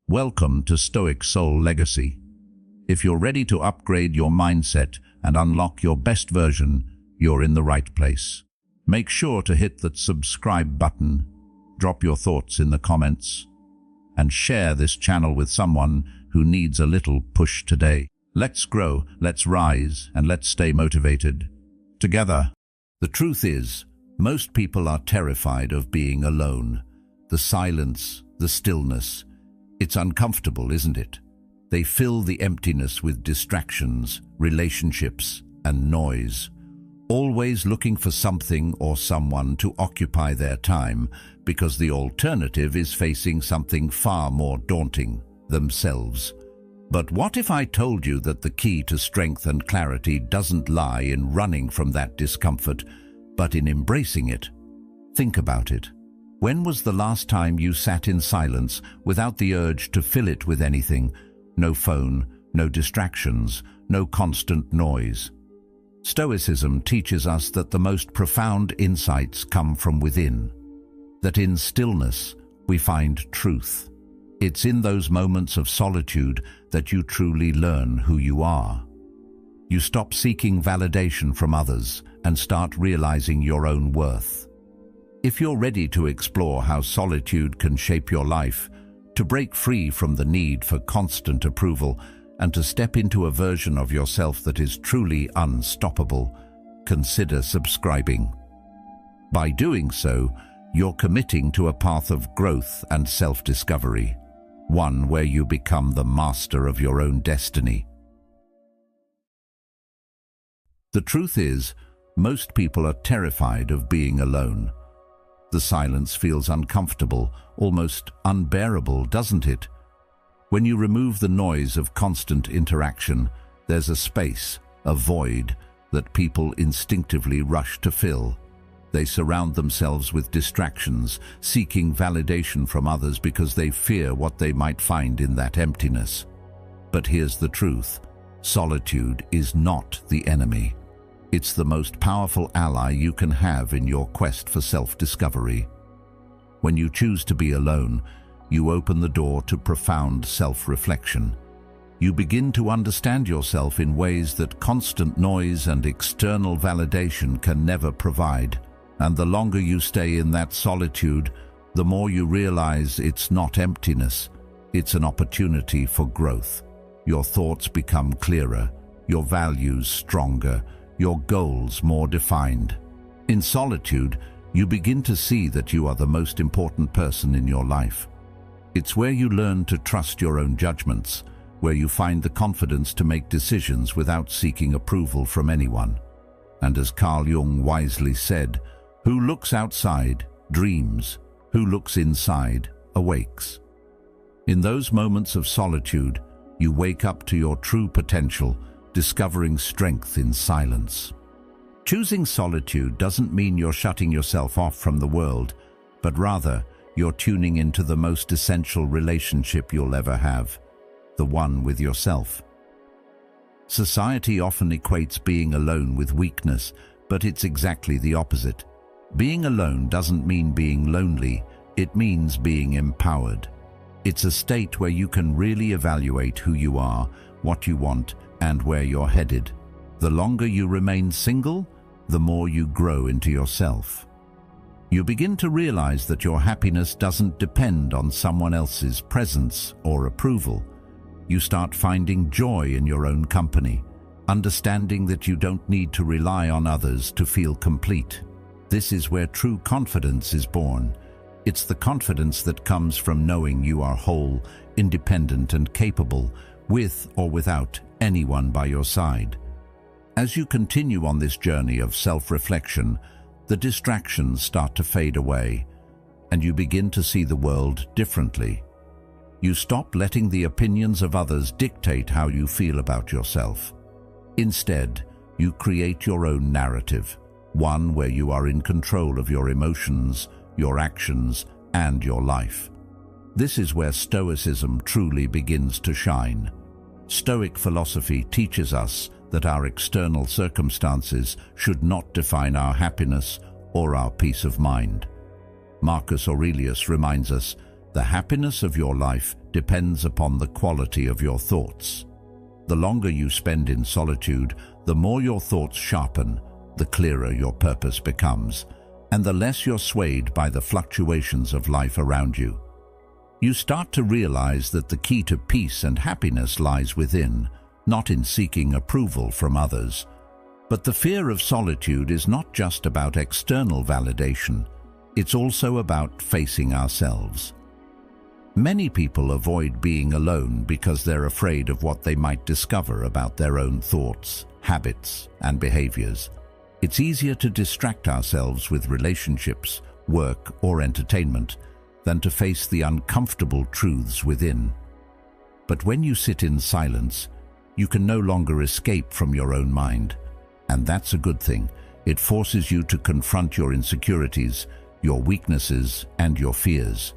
Welcome to Stoic Soul Legacy. If you're ready to upgrade your mindset and unlock your best version, you're in the right place. Make sure to hit that subscribe button, drop your thoughts in the comments, and share this channel with someone who needs a little push today. Let's grow, let's rise, and let's stay motivated together. The truth is, most people are terrified of being alone. The silence, the stillness. It's uncomfortable, isn't it? They fill the emptiness with distractions, relationships, and noise, always looking for something or someone to occupy their time, because the alternative is facing something far more daunting, themselves. But what if I told you that the key to strength and clarity doesn't lie in running from that discomfort, but in embracing it? Think about it. When was the last time you sat in silence without the urge to fill it with anything? No phone, no distractions, no constant noise. Stoicism teaches us that the most profound insights come from within, that in stillness we find truth. It's in those moments of solitude that you truly learn who you are. You stop seeking validation from others and start realizing your own worth. If you're ready to explore how solitude can shape your life, to break free from the need for constant approval, and to step into a version of yourself that is truly unstoppable, consider subscribing. By doing so, you're committing to a path of growth and self-discovery, one where you become the master of your own destiny. The truth is, most people are terrified of being alone. The silence feels uncomfortable, almost unbearable, doesn't it? When you remove the noise of constant interaction, there's a space, a void, that people instinctively rush to fill. They surround themselves with distractions, seeking validation from others because they fear what they might find in that emptiness. But here's the truth: solitude is not the enemy. It's the most powerful ally you can have in your quest for self-discovery. When you choose to be alone, you open the door to profound self-reflection. You begin to understand yourself in ways that constant noise and external validation can never provide. And the longer you stay in that solitude, the more you realize it's not emptiness, it's an opportunity for growth. Your thoughts become clearer, your values stronger, your goals more defined. In solitude, you begin to see that you are the most important person in your life. It's where you learn to trust your own judgments, where you find the confidence to make decisions without seeking approval from anyone. And as Carl Jung wisely said, "Who looks outside dreams, who looks inside awakes." In those moments of solitude, you wake up to your true potential, discovering strength in silence. Choosing solitude doesn't mean you're shutting yourself off from the world, but rather you're tuning into the most essential relationship you'll ever have, the one with yourself. Society often equates being alone with weakness, but it's exactly the opposite. Being alone doesn't mean being lonely, it means being empowered. It's a state where you can really evaluate who you are, what you want, and where you're headed. The longer you remain single, the more you grow into yourself. You begin to realize that your happiness doesn't depend on someone else's presence or approval. You start finding joy in your own company, understanding that you don't need to rely on others to feel complete. This is where true confidence is born. It's the confidence that comes from knowing you are whole, independent, and capable, with or without anyone by your side. As you continue on this journey of self-reflection, the distractions start to fade away, and you begin to see the world differently. You stop letting the opinions of others dictate how you feel about yourself. Instead, you create your own narrative, one where you are in control of your emotions, your actions, and your life. This is where Stoicism truly begins to shine. Stoic philosophy teaches us that our external circumstances should not define our happiness or our peace of mind. Marcus Aurelius reminds us, The happiness of your life depends upon the quality of your thoughts. The longer you spend in solitude, the more your thoughts sharpen, the clearer your purpose becomes, and the less you're swayed by the fluctuations of life around you. You start to realize that the key to peace and happiness lies within, not in seeking approval from others. But the fear of solitude is not just about external validation, it's also about facing ourselves. Many people avoid being alone because they're afraid of what they might discover about their own thoughts, habits, and behaviors. It's easier to distract ourselves with relationships, work, or entertainment than to face the uncomfortable truths within. But when you sit in silence, you can no longer escape from your own mind. And that's a good thing. It forces you to confront your insecurities, your weaknesses, and your fears.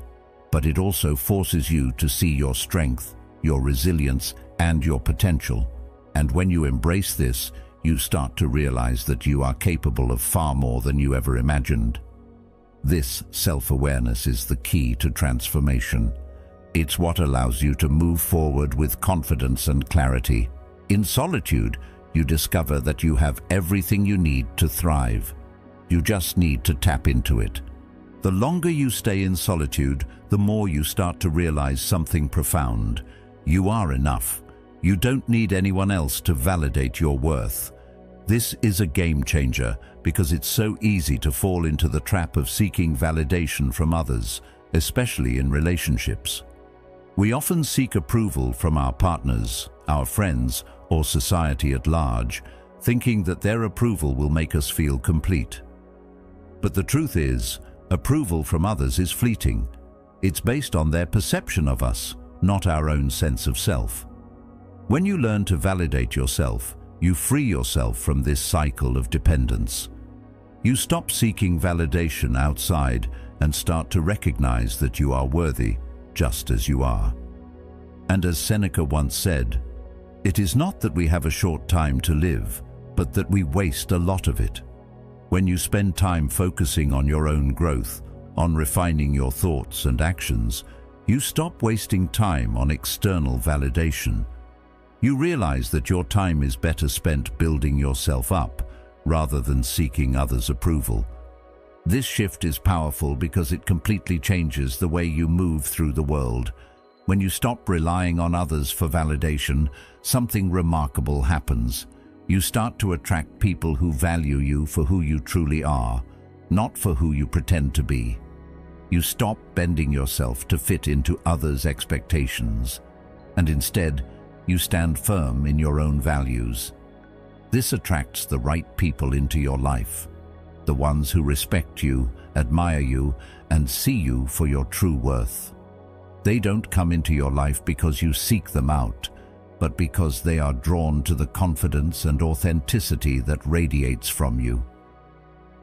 But it also forces you to see your strength, your resilience, and your potential. And when you embrace this, you start to realize that you are capable of far more than you ever imagined. This self-awareness is the key to transformation. It's what allows you to move forward with confidence and clarity. In solitude, you discover that you have everything you need to thrive. You just need to tap into it. The longer you stay in solitude, the more you start to realize something profound. You are enough. You don't need anyone else to validate your worth. This is a game changer because it's so easy to fall into the trap of seeking validation from others, especially in relationships. We often seek approval from our partners, our friends, or society at large, thinking that their approval will make us feel complete. But the truth is, approval from others is fleeting. It's based on their perception of us, not our own sense of self. When you learn to validate yourself, you free yourself from this cycle of dependence. You stop seeking validation outside and start to recognize that you are worthy, just as you are. And as Seneca once said, "It is not that we have a short time to live, but that we waste a lot of it." When you spend time focusing on your own growth, on refining your thoughts and actions, you stop wasting time on external validation. You realize that your time is better spent building yourself up, rather than seeking others' approval. This shift is powerful because it completely changes the way you move through the world. When you stop relying on others for validation, something remarkable happens. You start to attract people who value you for who you truly are, not for who you pretend to be. You stop bending yourself to fit into others' expectations, and instead, you stand firm in your own values. This attracts the right people into your life, the ones who respect you, admire you, and see you for your true worth. They don't come into your life because you seek them out, but because they are drawn to the confidence and authenticity that radiates from you.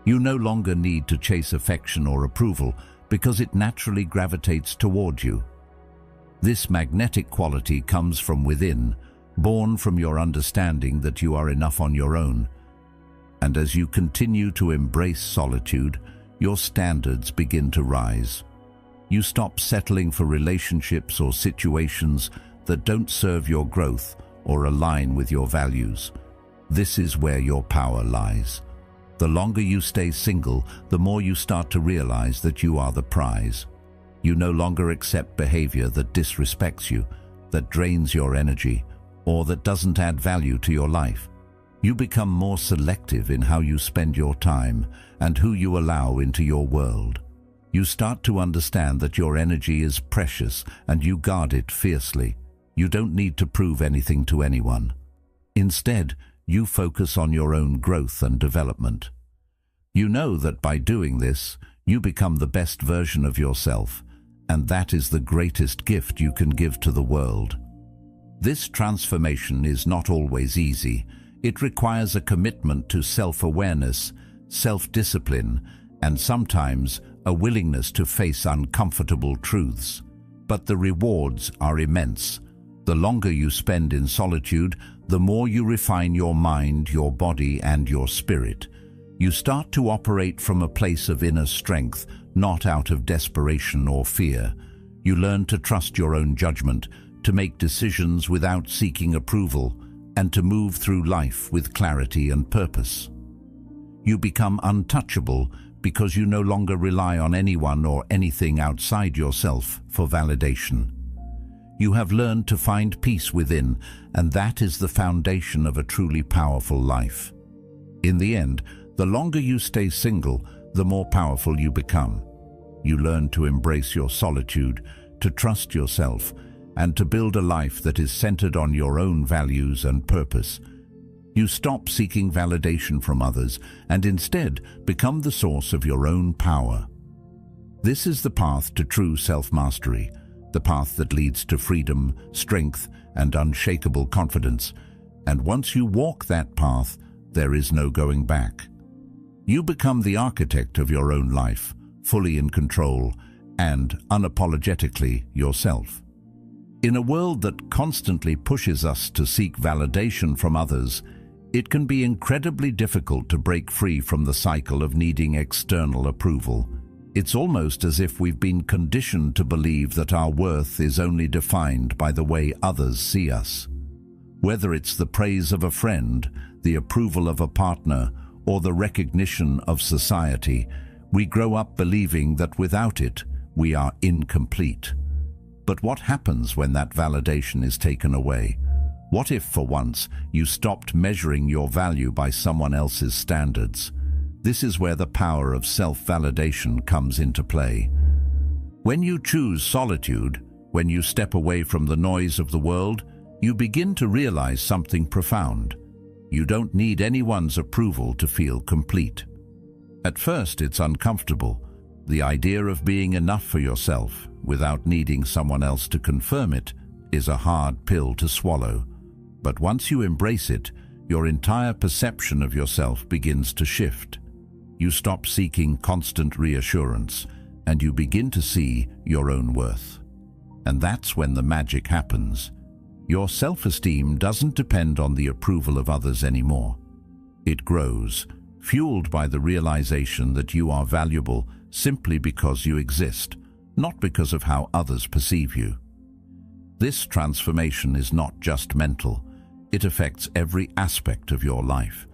You no longer need to chase affection or approval because it naturally gravitates toward you. This magnetic quality comes from within, born from your understanding that you are enough on your own. And as you continue to embrace solitude, your standards begin to rise. You stop settling for relationships or situations that don't serve your growth or align with your values. This is where your power lies. The longer you stay single, the more you start to realize that you are the prize. You no longer accept behavior that disrespects you, that drains your energy, or that doesn't add value to your life. You become more selective in how you spend your time and who you allow into your world. You start to understand that your energy is precious and you guard it fiercely. You don't need to prove anything to anyone. Instead, you focus on your own growth and development. You know that by doing this, you become the best version of yourself, and that is the greatest gift you can give to the world. This transformation is not always easy. It requires a commitment to self-awareness, self-discipline, and sometimes a willingness to face uncomfortable truths. But the rewards are immense. The longer you spend in solitude, the more you refine your mind, your body, and your spirit. You start to operate from a place of inner strength, not out of desperation or fear. You learn to trust your own judgment, to make decisions without seeking approval, and to move through life with clarity and purpose. You become untouchable because you no longer rely on anyone or anything outside yourself for validation. You have learned to find peace within, and that is the foundation of a truly powerful life. In the end, the longer you stay single, the more powerful you become. You learn to embrace your solitude, to trust yourself, and to build a life that is centered on your own values and purpose. You stop seeking validation from others and instead become the source of your own power. This is the path to true self-mastery, the path that leads to freedom, strength, and unshakable confidence. And once you walk that path, there is no going back. You become the architect of your own life, fully in control, and unapologetically yourself. In a world that constantly pushes us to seek validation from others, it can be incredibly difficult to break free from the cycle of needing external approval. It's almost as if we've been conditioned to believe that our worth is only defined by the way others see us. Whether it's the praise of a friend, the approval of a partner, or the recognition of society, we grow up believing that without it, we are incomplete. But what happens when that validation is taken away? What if, for once, you stopped measuring your value by someone else's standards? This is where the power of self-validation comes into play. When you choose solitude, when you step away from the noise of the world, you begin to realize something profound. You don't need anyone's approval to feel complete. At first, it's uncomfortable. The idea of being enough for yourself, without needing someone else to confirm it, is a hard pill to swallow. But once you embrace it, your entire perception of yourself begins to shift. You stop seeking constant reassurance, and you begin to see your own worth. And that's when the magic happens. Your self-esteem doesn't depend on the approval of others anymore. It grows, fueled by the realization that you are valuable simply because you exist, not because of how others perceive you. This transformation is not just mental. It affects every aspect of your life.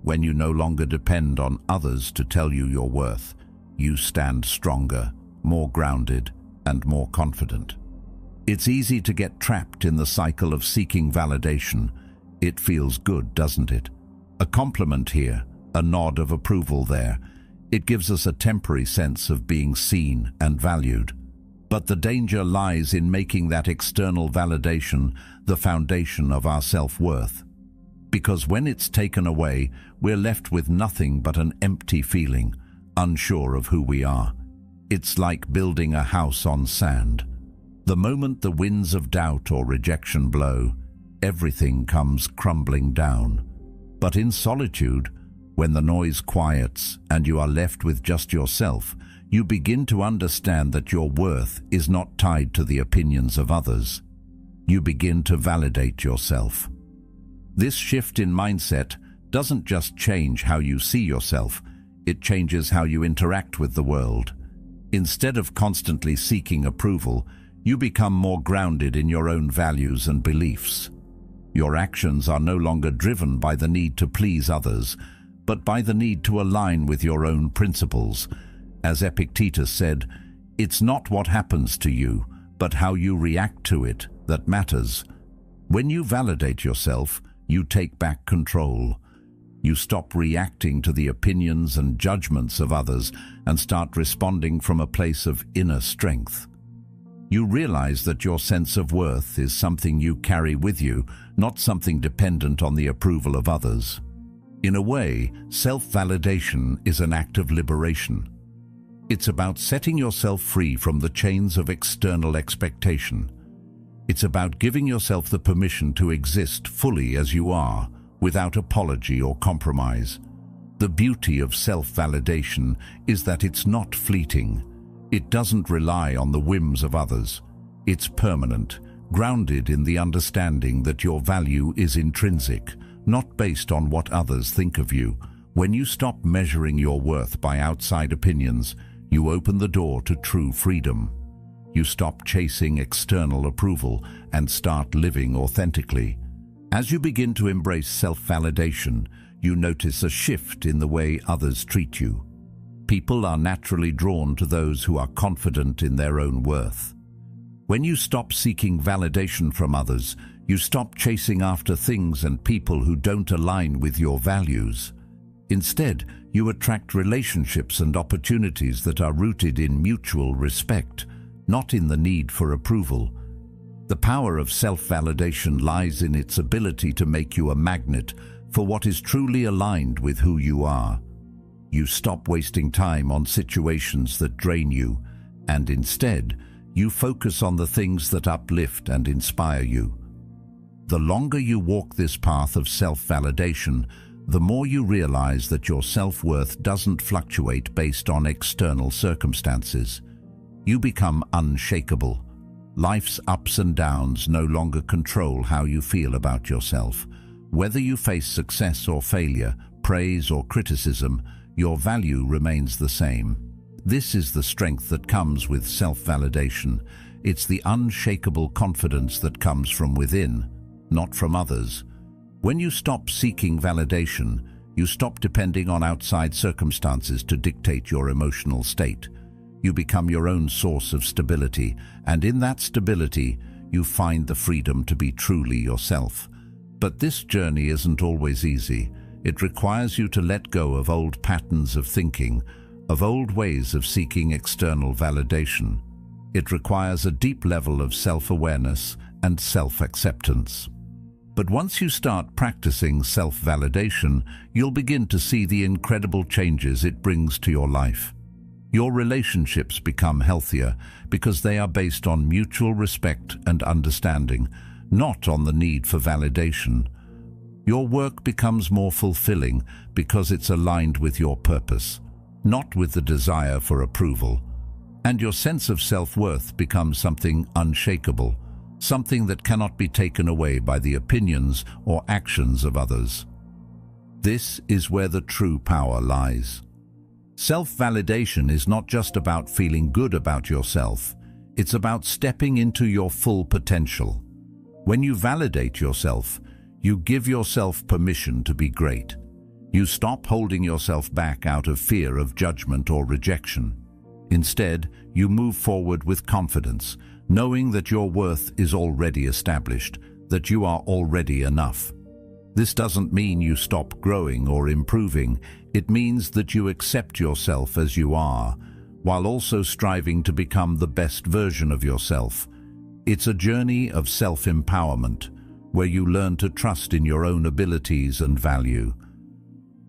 When you no longer depend on others to tell you your worth, you stand stronger, more grounded, and more confident. It's easy to get trapped in the cycle of seeking validation. It feels good, doesn't it? A compliment here, a nod of approval there. It gives us a temporary sense of being seen and valued. But the danger lies in making that external validation the foundation of our self-worth. Because when it's taken away, we're left with nothing but an empty feeling, unsure of who we are. It's like building a house on sand. The moment the winds of doubt or rejection blow, everything comes crumbling down. But in solitude, when the noise quiets and you are left with just yourself, you begin to understand that your worth is not tied to the opinions of others. You begin to validate yourself. This shift in mindset doesn't just change how you see yourself, it changes how you interact with the world. Instead of constantly seeking approval, you become more grounded in your own values and beliefs. Your actions are no longer driven by the need to please others, but by the need to align with your own principles. As Epictetus said, "It's not what happens to you, but how you react to it that matters." When you validate yourself, you take back control. You stop reacting to the opinions and judgments of others and start responding from a place of inner strength. You realize that your sense of worth is something you carry with you, not something dependent on the approval of others. In a way, self-validation is an act of liberation. It's about setting yourself free from the chains of external expectation. It's about giving yourself the permission to exist fully as you are, without apology or compromise. The beauty of self-validation is that it's not fleeting. It doesn't rely on the whims of others. It's permanent, grounded in the understanding that your value is intrinsic, not based on what others think of you. When you stop measuring your worth by outside opinions, you open the door to true freedom. You stop chasing external approval and start living authentically. As you begin to embrace self-validation, you notice a shift in the way others treat you. People are naturally drawn to those who are confident in their own worth. When you stop seeking validation from others, you stop chasing after things and people who don't align with your values. Instead, you attract relationships and opportunities that are rooted in mutual respect, not in the need for approval. The power of self-validation lies in its ability to make you a magnet for what is truly aligned with who you are. You stop wasting time on situations that drain you, and instead, you focus on the things that uplift and inspire you. The longer you walk this path of self-validation, the more you realize that your self-worth doesn't fluctuate based on external circumstances. You become unshakable. Life's ups and downs no longer control how you feel about yourself. Whether you face success or failure, praise or criticism, your value remains the same. This is the strength that comes with self-validation. It's the unshakable confidence that comes from within, not from others. When you stop seeking validation, you stop depending on outside circumstances to dictate your emotional state. You become your own source of stability, and in that stability, you find the freedom to be truly yourself. But this journey isn't always easy. It requires you to let go of old patterns of thinking, of old ways of seeking external validation. It requires a deep level of self-awareness and self-acceptance. But once you start practicing self-validation, you'll begin to see the incredible changes it brings to your life. Your relationships become healthier because they are based on mutual respect and understanding, not on the need for validation. Your work becomes more fulfilling because it's aligned with your purpose, not with the desire for approval. And your sense of self-worth becomes something unshakable, something that cannot be taken away by the opinions or actions of others. This is where the true power lies. Self-validation is not just about feeling good about yourself, it's about stepping into your full potential. When you validate yourself, you give yourself permission to be great. You stop holding yourself back out of fear of judgment or rejection. Instead, you move forward with confidence, knowing that your worth is already established, that you are already enough. This doesn't mean you stop growing or improving. It means that you accept yourself as you are, while also striving to become the best version of yourself. It's a journey of self-empowerment, where you learn to trust in your own abilities and value.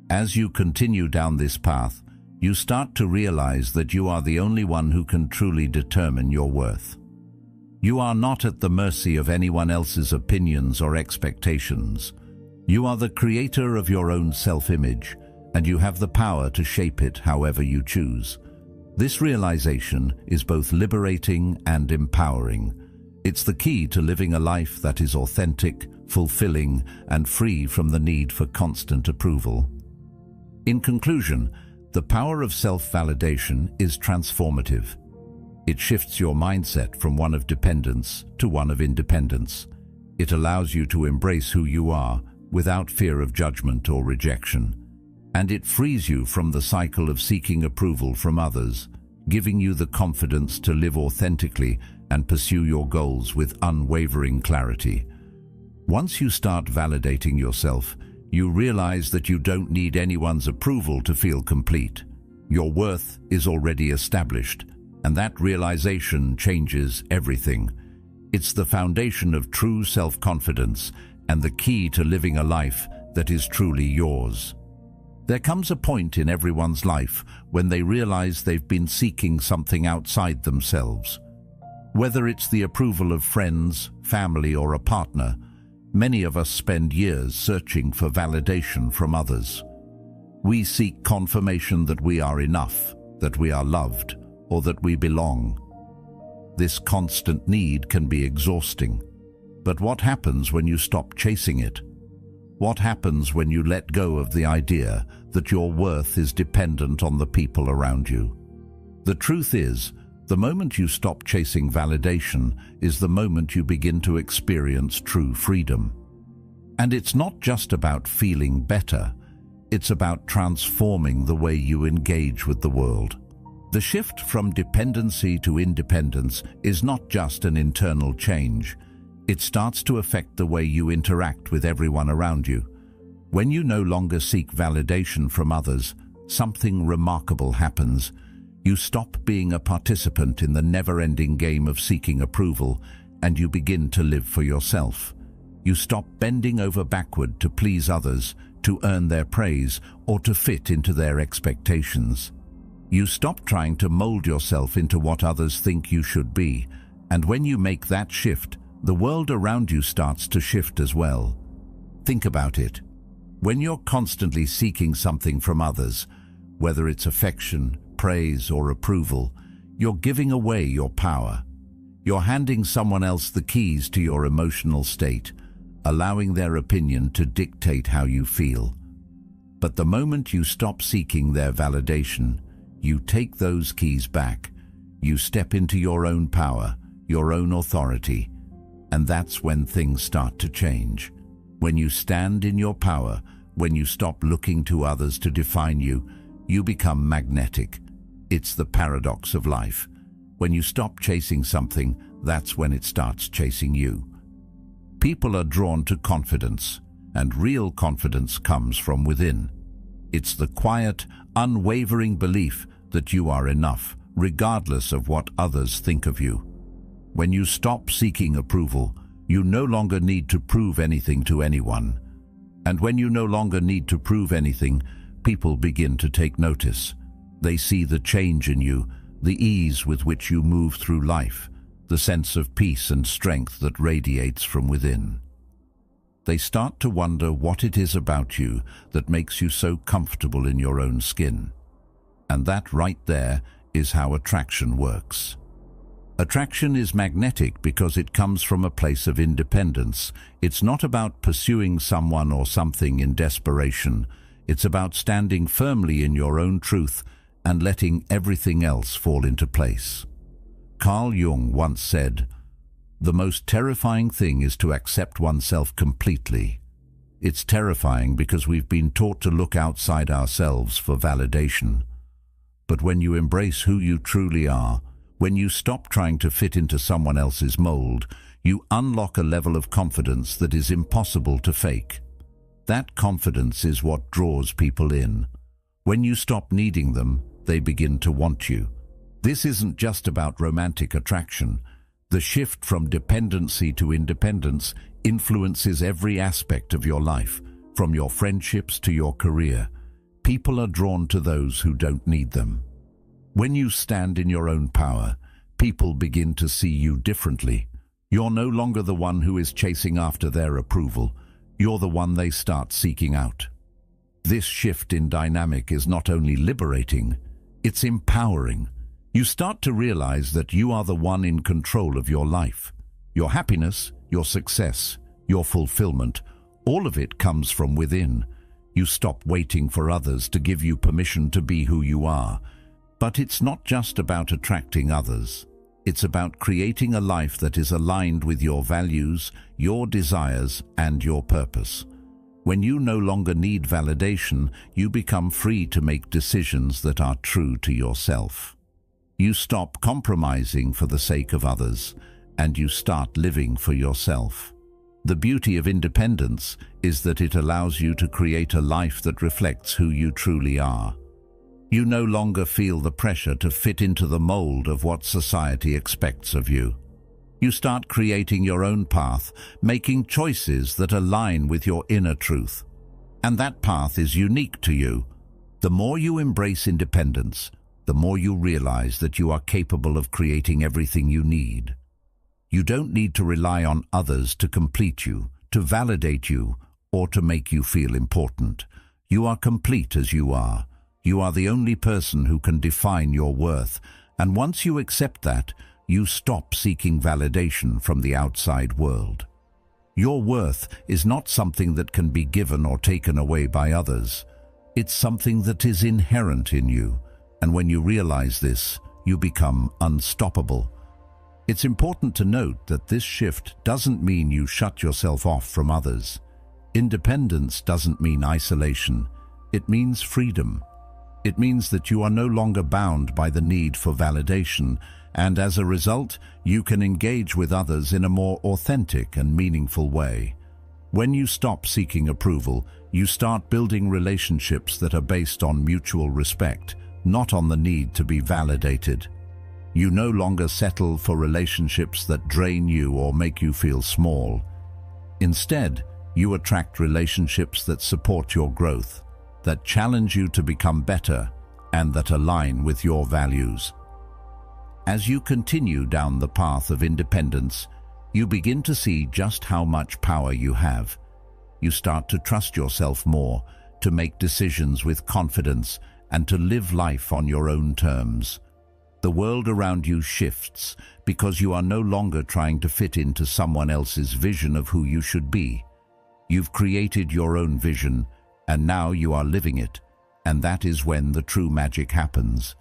As you continue down this path, you start to realize that you are the only one who can truly determine your worth. You are not at the mercy of anyone else's opinions or expectations. You are the creator of your own self-image, and you have the power to shape it however you choose. This realization is both liberating and empowering. It's the key to living a life that is authentic, fulfilling, and free from the need for constant approval. In conclusion, the power of self-validation is transformative. It shifts your mindset from one of dependence to one of independence. It allows you to embrace who you are without fear of judgment or rejection. And it frees you from the cycle of seeking approval from others, giving you the confidence to live authentically and pursue your goals with unwavering clarity. Once you start validating yourself, you realize that you don't need anyone's approval to feel complete. Your worth is already established, and that realization changes everything. It's the foundation of true self-confidence and the key to living a life that is truly yours. There comes a point in everyone's life when they realize they've been seeking something outside themselves. Whether it's the approval of friends, family, or a partner, many of us spend years searching for validation from others. We seek confirmation that we are enough, that we are loved, or that we belong. This constant need can be exhausting. But what happens when you stop chasing it? What happens when you let go of the idea that your worth is dependent on the people around you? The truth is, The moment you stop chasing validation is the moment you begin to experience true freedom. And it's not just about feeling better, it's about transforming the way you engage with the world. The shift from dependency to independence is not just an internal change. It starts to affect the way you interact with everyone around you. When you no longer seek validation from others, something remarkable happens. You stop being a participant in the never-ending game of seeking approval, and you begin to live for yourself. You stop bending over backward to please others, to earn their praise, or to fit into their expectations. You stop trying to mold yourself into what others think you should be, and when you make that shift, the world around you starts to shift as well. Think about it. When you're constantly seeking something from others, whether it's affection, praise, or approval, you're giving away your power. You're handing someone else the keys to your emotional state, allowing their opinion to dictate how you feel. But the moment you stop seeking their validation, you take those keys back. You step into your own power, your own authority, and that's when things start to change. When you stand in your power, when you stop looking to others to define you, you become magnetic. It's the paradox of life. When you stop chasing something, that's when it starts chasing you. People are drawn to confidence, and real confidence comes from within. It's the quiet, unwavering belief that you are enough, regardless of what others think of you. When you stop seeking approval, you no longer need to prove anything to anyone. And when you no longer need to prove anything, people begin to take notice. They see the change in you, the ease with which you move through life, the sense of peace and strength that radiates from within. They start to wonder what it is about you that makes you so comfortable in your own skin. And that right there is how attraction works. Attraction is magnetic because it comes from a place of independence. It's not about pursuing someone or something in desperation. It's about standing firmly in your own truth and letting everything else fall into place. Carl Jung once said, "The most terrifying thing is to accept oneself completely." It's terrifying because we've been taught to look outside ourselves for validation. But when you embrace who you truly are, when you stop trying to fit into someone else's mold, you unlock a level of confidence that is impossible to fake. That confidence is what draws people in. When you stop needing them, they begin to want you. This isn't just about romantic attraction. The shift from dependency to independence influences every aspect of your life, from your friendships to your career. People are drawn to those who don't need them. When you stand in your own power, people begin to see you differently. You're no longer the one who is chasing after their approval. You're the one they start seeking out. This shift in dynamic is not only liberating, it's empowering. You start to realize that you are the one in control of your life. Your happiness, your success, your fulfillment, all of it comes from within. You stop waiting for others to give you permission to be who you are. But it's not just about attracting others. It's about creating a life that is aligned with your values, your desires, and your purpose. When you no longer need validation, you become free to make decisions that are true to yourself. You stop compromising for the sake of others, and you start living for yourself. The beauty of independence is that it allows you to create a life that reflects who you truly are. You no longer feel the pressure to fit into the mold of what society expects of you. You start creating your own path, making choices that align with your inner truth. And that path is unique to you. The more you embrace independence, the more you realize that you are capable of creating everything you need. You don't need to rely on others to complete you, to validate you, or to make you feel important. You are complete as you are. You are the only person who can define your worth, and once you accept that, you stop seeking validation from the outside world. Your worth is not something that can be given or taken away by others. It's something that is inherent in you, and when you realize this, you become unstoppable. It's important to note that this shift doesn't mean you shut yourself off from others. Independence doesn't mean isolation. It means freedom. It means that you are no longer bound by the need for validation, and as a result, you can engage with others in a more authentic and meaningful way. When you stop seeking approval, you start building relationships that are based on mutual respect, not on the need to be validated. You no longer settle for relationships that drain you or make you feel small. Instead, you attract relationships that support your growth, that challenge you to become better, and that align with your values. As you continue down the path of independence, you begin to see just how much power you have. You start to trust yourself more, to make decisions with confidence, and to live life on your own terms. The world around you shifts because you are no longer trying to fit into someone else's vision of who you should be. You've created your own vision, and now you are living it, and that is when the true magic happens.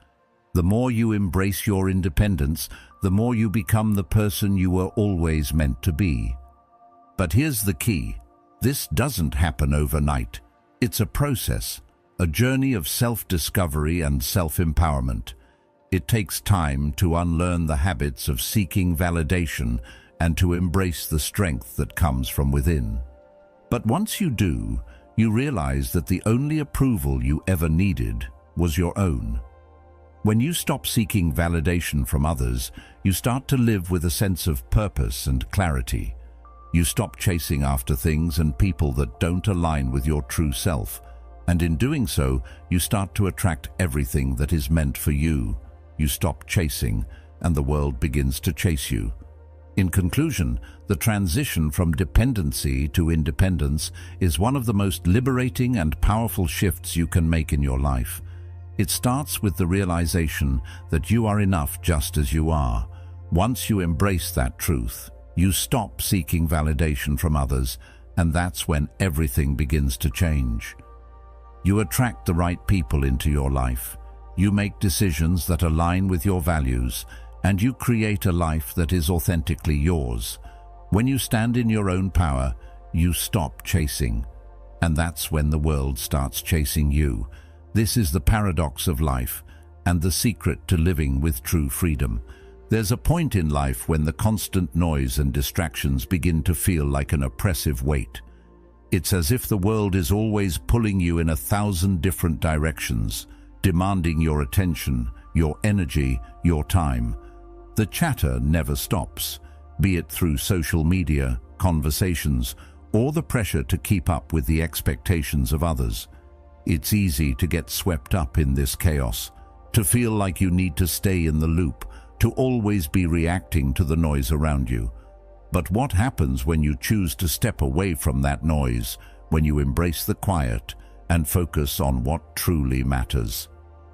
The more you embrace your independence, the more you become the person you were always meant to be. But here's the key. This doesn't happen overnight. It's a process, a journey of self-discovery and self-empowerment. It takes time to unlearn the habits of seeking validation and to embrace the strength that comes from within. But once you do, you realize that the only approval you ever needed was your own. When you stop seeking validation from others, you start to live with a sense of purpose and clarity. You stop chasing after things and people that don't align with your true self, and in doing so, you start to attract everything that is meant for you. You stop chasing, and the world begins to chase you. In conclusion, the transition from dependency to independence is one of the most liberating and powerful shifts you can make in your life. It starts with the realization that you are enough just as you are. Once you embrace that truth, you stop seeking validation from others, and that's when everything begins to change. You attract the right people into your life. You make decisions that align with your values, and you create a life that is authentically yours. When you stand in your own power, you stop chasing, and that's when the world starts chasing you. This is the paradox of life and the secret to living with true freedom. There's a point in life when the constant noise and distractions begin to feel like an oppressive weight. It's as if the world is always pulling you in 1,000 different directions, demanding your attention, your energy, your time. The chatter never stops, be it through social media, conversations, or the pressure to keep up with the expectations of others. It's easy to get swept up in this chaos, to feel like you need to stay in the loop, to always be reacting to the noise around you. But what happens when you choose to step away from that noise, when you embrace the quiet and focus on what truly matters?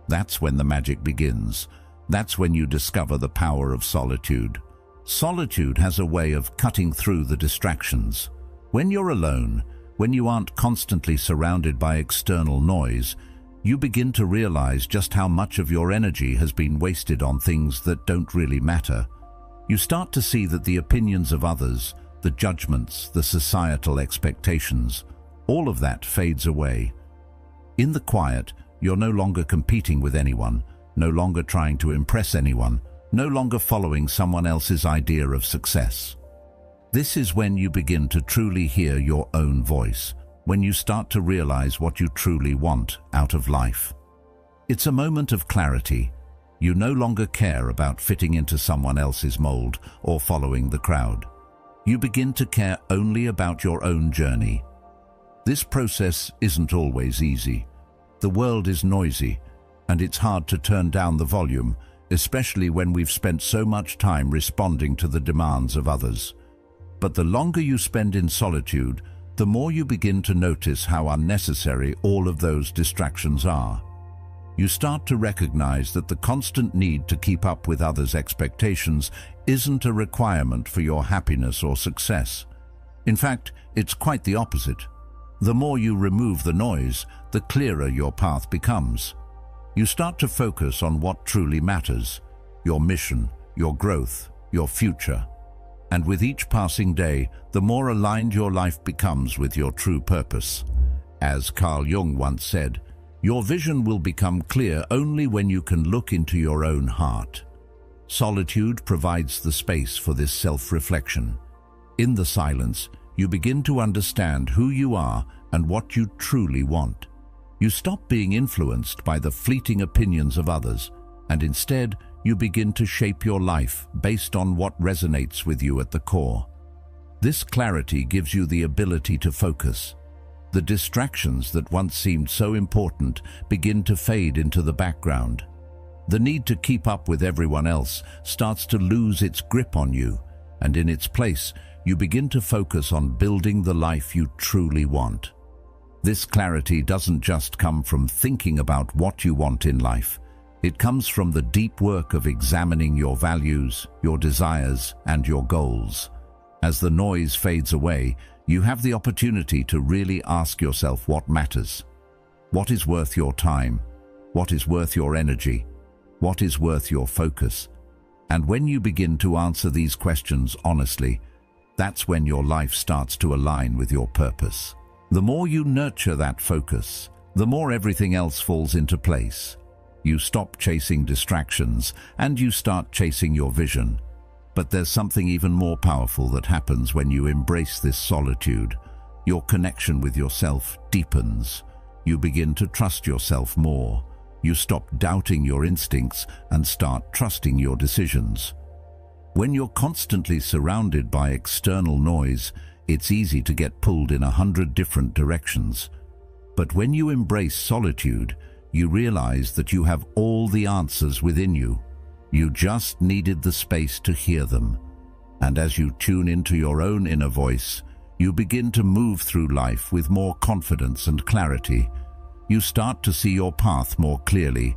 That's when the magic begins. That's when you discover the power of solitude. Solitude has a way of cutting through the distractions. When you're alone, when you aren't constantly surrounded by external noise, you begin to realize just how much of your energy has been wasted on things that don't really matter. You start to see that the opinions of others, the judgments, the societal expectations, all of that fades away. In the quiet, you're no longer competing with anyone, no longer trying to impress anyone, no longer following someone else's idea of success. This is when you begin to truly hear your own voice, when you start to realize what you truly want out of life. It's a moment of clarity. You no longer care about fitting into someone else's mold or following the crowd. You begin to care only about your own journey. This process isn't always easy. The world is noisy, and it's hard to turn down the volume, especially when we've spent so much time responding to the demands of others. But the longer you spend in solitude, the more you begin to notice how unnecessary all of those distractions are. You start to recognize that the constant need to keep up with others' expectations isn't a requirement for your happiness or success. In fact, it's quite the opposite. The more you remove the noise, the clearer your path becomes. You start to focus on what truly matters. your mission, your growth, your future. And with each passing day, the more aligned your life becomes with your true purpose. As Carl Jung once said, your vision will become clear only when you can look into your own heart. Solitude provides the space for this self-reflection. In the silence, you begin to understand who you are and what you truly want. You stop being influenced by the fleeting opinions of others, and instead, you begin to shape your life based on what resonates with you at the core. This clarity gives you the ability to focus. The distractions that once seemed so important begin to fade into the background. The need to keep up with everyone else starts to lose its grip on you, and in its place, you begin to focus on building the life you truly want. This clarity doesn't just come from thinking about what you want in life. It comes from the deep work of examining your values, your desires, and your goals. As the noise fades away, you have the opportunity to really ask yourself what matters. What is worth your time? What is worth your energy? What is worth your focus? And when you begin to answer these questions honestly, that's when your life starts to align with your purpose. The more you nurture that focus, the more everything else falls into place. You stop chasing distractions and you start chasing your vision. But there's something even more powerful that happens when you embrace this solitude. Your connection with yourself deepens. You begin to trust yourself more. You stop doubting your instincts and start trusting your decisions. When you're constantly surrounded by external noise, it's easy to get pulled in 100 different directions. But when you embrace solitude, you realize that you have all the answers within you. You just needed the space to hear them. And as you tune into your own inner voice, you begin to move through life with more confidence and clarity. You start to see your path more clearly,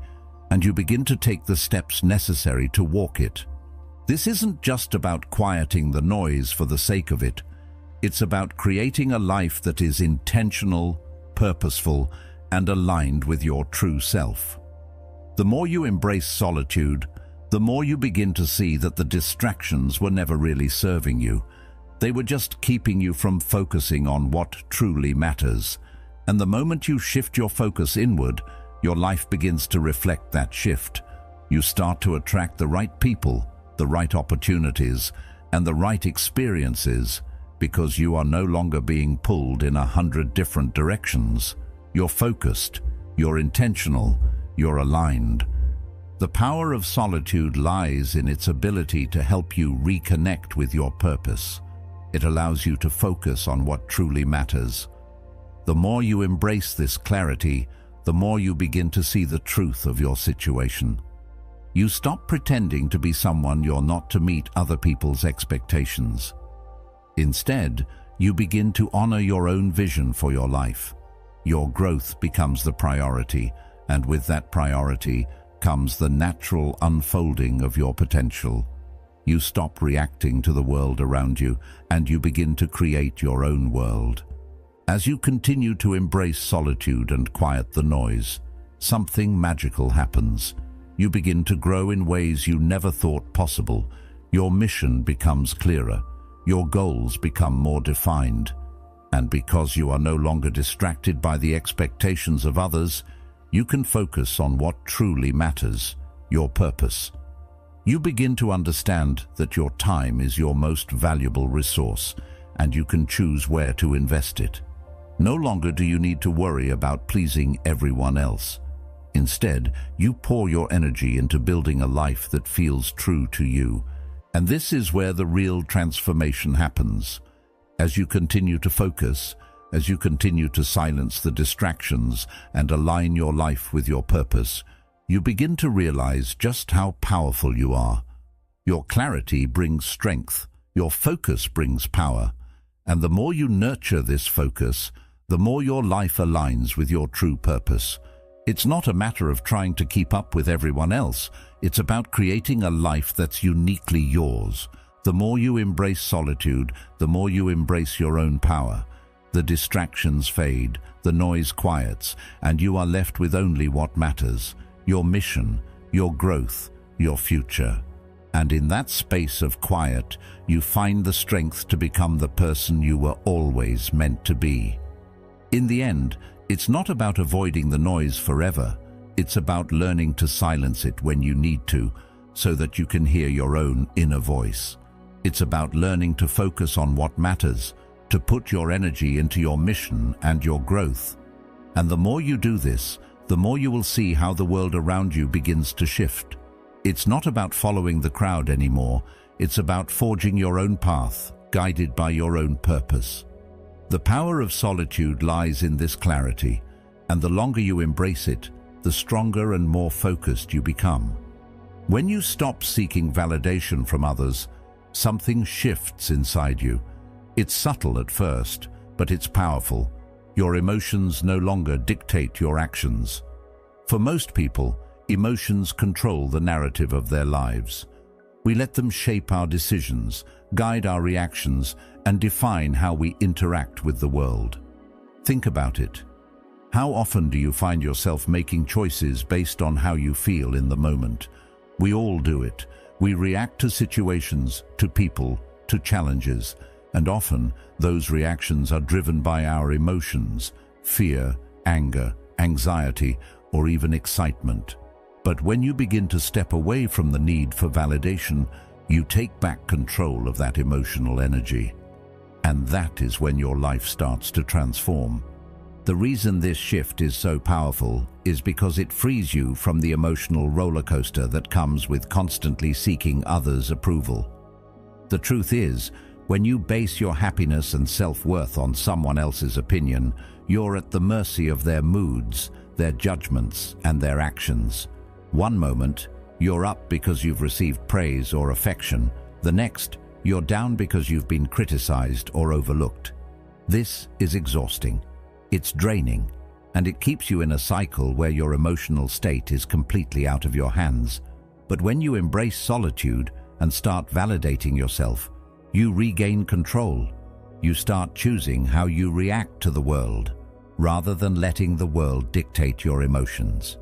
and you begin to take the steps necessary to walk it. This isn't just about quieting the noise for the sake of it. It's about creating a life that is intentional, purposeful, and aligned with your true self. The more you embrace solitude, the more you begin to see that the distractions were never really serving you. They were just keeping you from focusing on what truly matters. And the moment you shift your focus inward, your life begins to reflect that shift. You start to attract the right people, the right opportunities, and the right experiences, because you are no longer being pulled in 100 different directions. You're focused, you're intentional, you're aligned. The power of solitude lies in its ability to help you reconnect with your purpose. It allows you to focus on what truly matters. The more you embrace this clarity, the more you begin to see the truth of your situation. You stop pretending to be someone you're not to meet other people's expectations. Instead, you begin to honor your own vision for your life. Your growth becomes the priority, and with that priority comes the natural unfolding of your potential. You stop reacting to the world around you, and you begin to create your own world. As you continue to embrace solitude and quiet the noise, something magical happens. You begin to grow in ways you never thought possible. Your mission becomes clearer. Your goals become more defined. And because you are no longer distracted by the expectations of others, you can focus on what truly matters, your purpose. You begin to understand that your time is your most valuable resource, and you can choose where to invest it. No longer do you need to worry about pleasing everyone else. Instead, you pour your energy into building a life that feels true to you. And this is where the real transformation happens. As you continue to focus, as you continue to silence the distractions and align your life with your purpose, you begin to realize just how powerful you are. Your clarity brings strength, your focus brings power, and the more you nurture this focus, the more your life aligns with your true purpose. It's not a matter of trying to keep up with everyone else. It's about creating a life that's uniquely yours. The more you embrace solitude, the more you embrace your own power. The distractions fade, the noise quiets, and you are left with only what matters: your mission, your growth, your future. And in that space of quiet, you find the strength to become the person you were always meant to be. In the end, it's not about avoiding the noise forever. It's about learning to silence it when you need to, so that you can hear your own inner voice. It's about learning to focus on what matters, to put your energy into your mission and your growth. And the more you do this, the more you will see how the world around you begins to shift. It's not about following the crowd anymore. It's about forging your own path, guided by your own purpose. The power of solitude lies in this clarity, and the longer you embrace it, the stronger and more focused you become. When you stop seeking validation from others, something shifts inside you. It's subtle at first, but it's powerful. Your emotions no longer dictate your actions. For most people, emotions control the narrative of their lives. We let them shape our decisions, guide our reactions, and define how we interact with the world. Think about it. How often do you find yourself making choices based on how you feel in the moment? We all do it. We react to situations, to people, to challenges, and often those reactions are driven by our emotions, fear, anger, anxiety, or even excitement. But when you begin to step away from the need for validation, you take back control of that emotional energy. And that is when your life starts to transform. The reason this shift is so powerful is because it frees you from the emotional roller coaster that comes with constantly seeking others' approval. The truth is, when you base your happiness and self-worth on someone else's opinion, you're at the mercy of their moods, their judgments, and their actions. One moment, you're up because you've received praise or affection. The next, you're down because you've been criticized or overlooked. This is exhausting. It's draining, and it keeps you in a cycle where your emotional state is completely out of your hands. But when you embrace solitude and start validating yourself, you regain control. You start choosing how you react to the world, rather than letting the world dictate your emotions.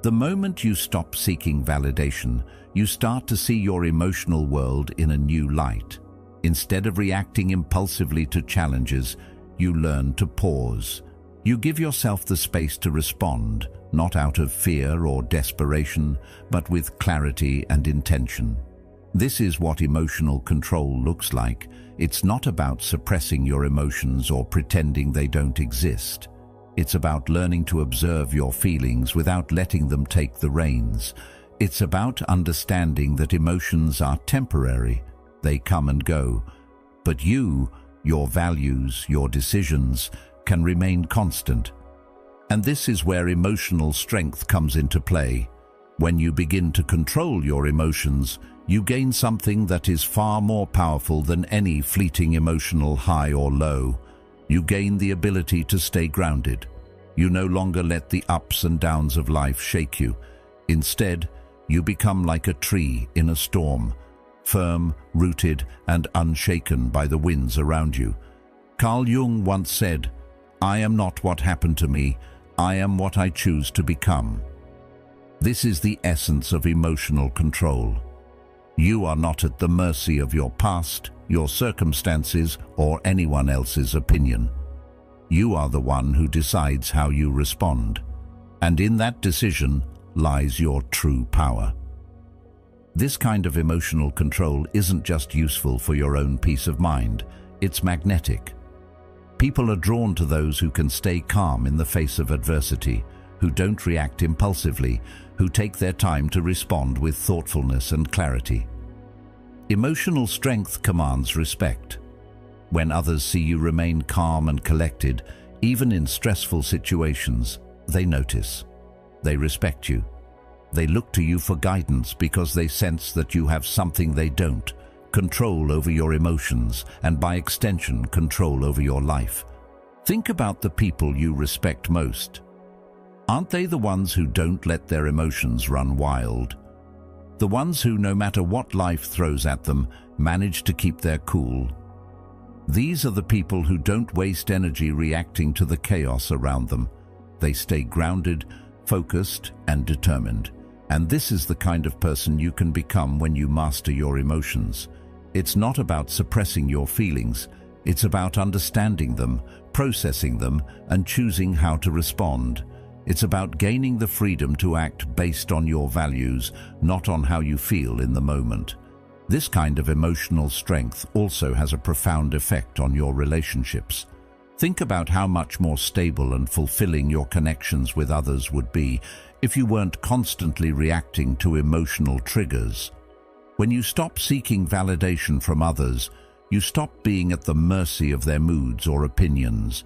The moment you stop seeking validation, you start to see your emotional world in a new light. Instead of reacting impulsively to challenges, you learn to pause. You give yourself the space to respond, not out of fear or desperation, but with clarity and intention. This is what emotional control looks like. It's not about suppressing your emotions or pretending they don't exist. It's about learning to observe your feelings without letting them take the reins. It's about understanding that emotions are temporary. They come and go. But you, your values, your decisions, can remain constant. And this is where emotional strength comes into play. When you begin to control your emotions, you gain something that is far more powerful than any fleeting emotional high or low. You gain the ability to stay grounded. You no longer let the ups and downs of life shake you. Instead, you become like a tree in a storm, firm, rooted, and unshaken by the winds around you. Carl Jung once said, "I am not what happened to me, I am what I choose to become." This is the essence of emotional control. You are not at the mercy of your past, your circumstances, or anyone else's opinion. You are the one who decides how you respond, and in that decision lies your true power. This kind of emotional control isn't just useful for your own peace of mind, it's magnetic. People are drawn to those who can stay calm in the face of adversity, who don't react impulsively, who take their time to respond with thoughtfulness and clarity. Emotional strength commands respect. When others see you remain calm and collected, even in stressful situations, they notice. They respect you. They look to you for guidance because they sense that you have something they don't: control over your emotions, and by extension, control over your life. Think about the people you respect most. Aren't they the ones who don't let their emotions run wild? The ones who, no matter what life throws at them, manage to keep their cool. These are the people who don't waste energy reacting to the chaos around them. They stay grounded, focused, and determined. And this is the kind of person you can become when you master your emotions. It's not about suppressing your feelings. It's about understanding them, processing them, and choosing how to respond. It's about gaining the freedom to act based on your values, not on how you feel in the moment. This kind of emotional strength also has a profound effect on your relationships. Think about how much more stable and fulfilling your connections with others would be if you weren't constantly reacting to emotional triggers. When you stop seeking validation from others, you stop being at the mercy of their moods or opinions.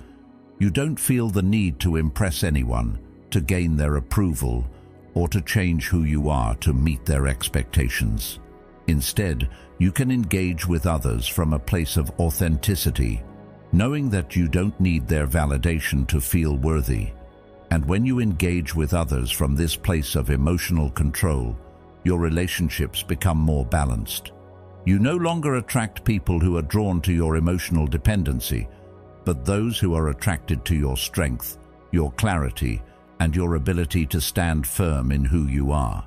You don't feel the need to impress anyone, to gain their approval, or to change who you are to meet their expectations. Instead, you can engage with others from a place of authenticity, knowing that you don't need their validation to feel worthy. And when you engage with others from this place of emotional control, your relationships become more balanced. You no longer attract people who are drawn to your emotional dependency, but those who are attracted to your strength, your clarity, and your ability to stand firm in who you are.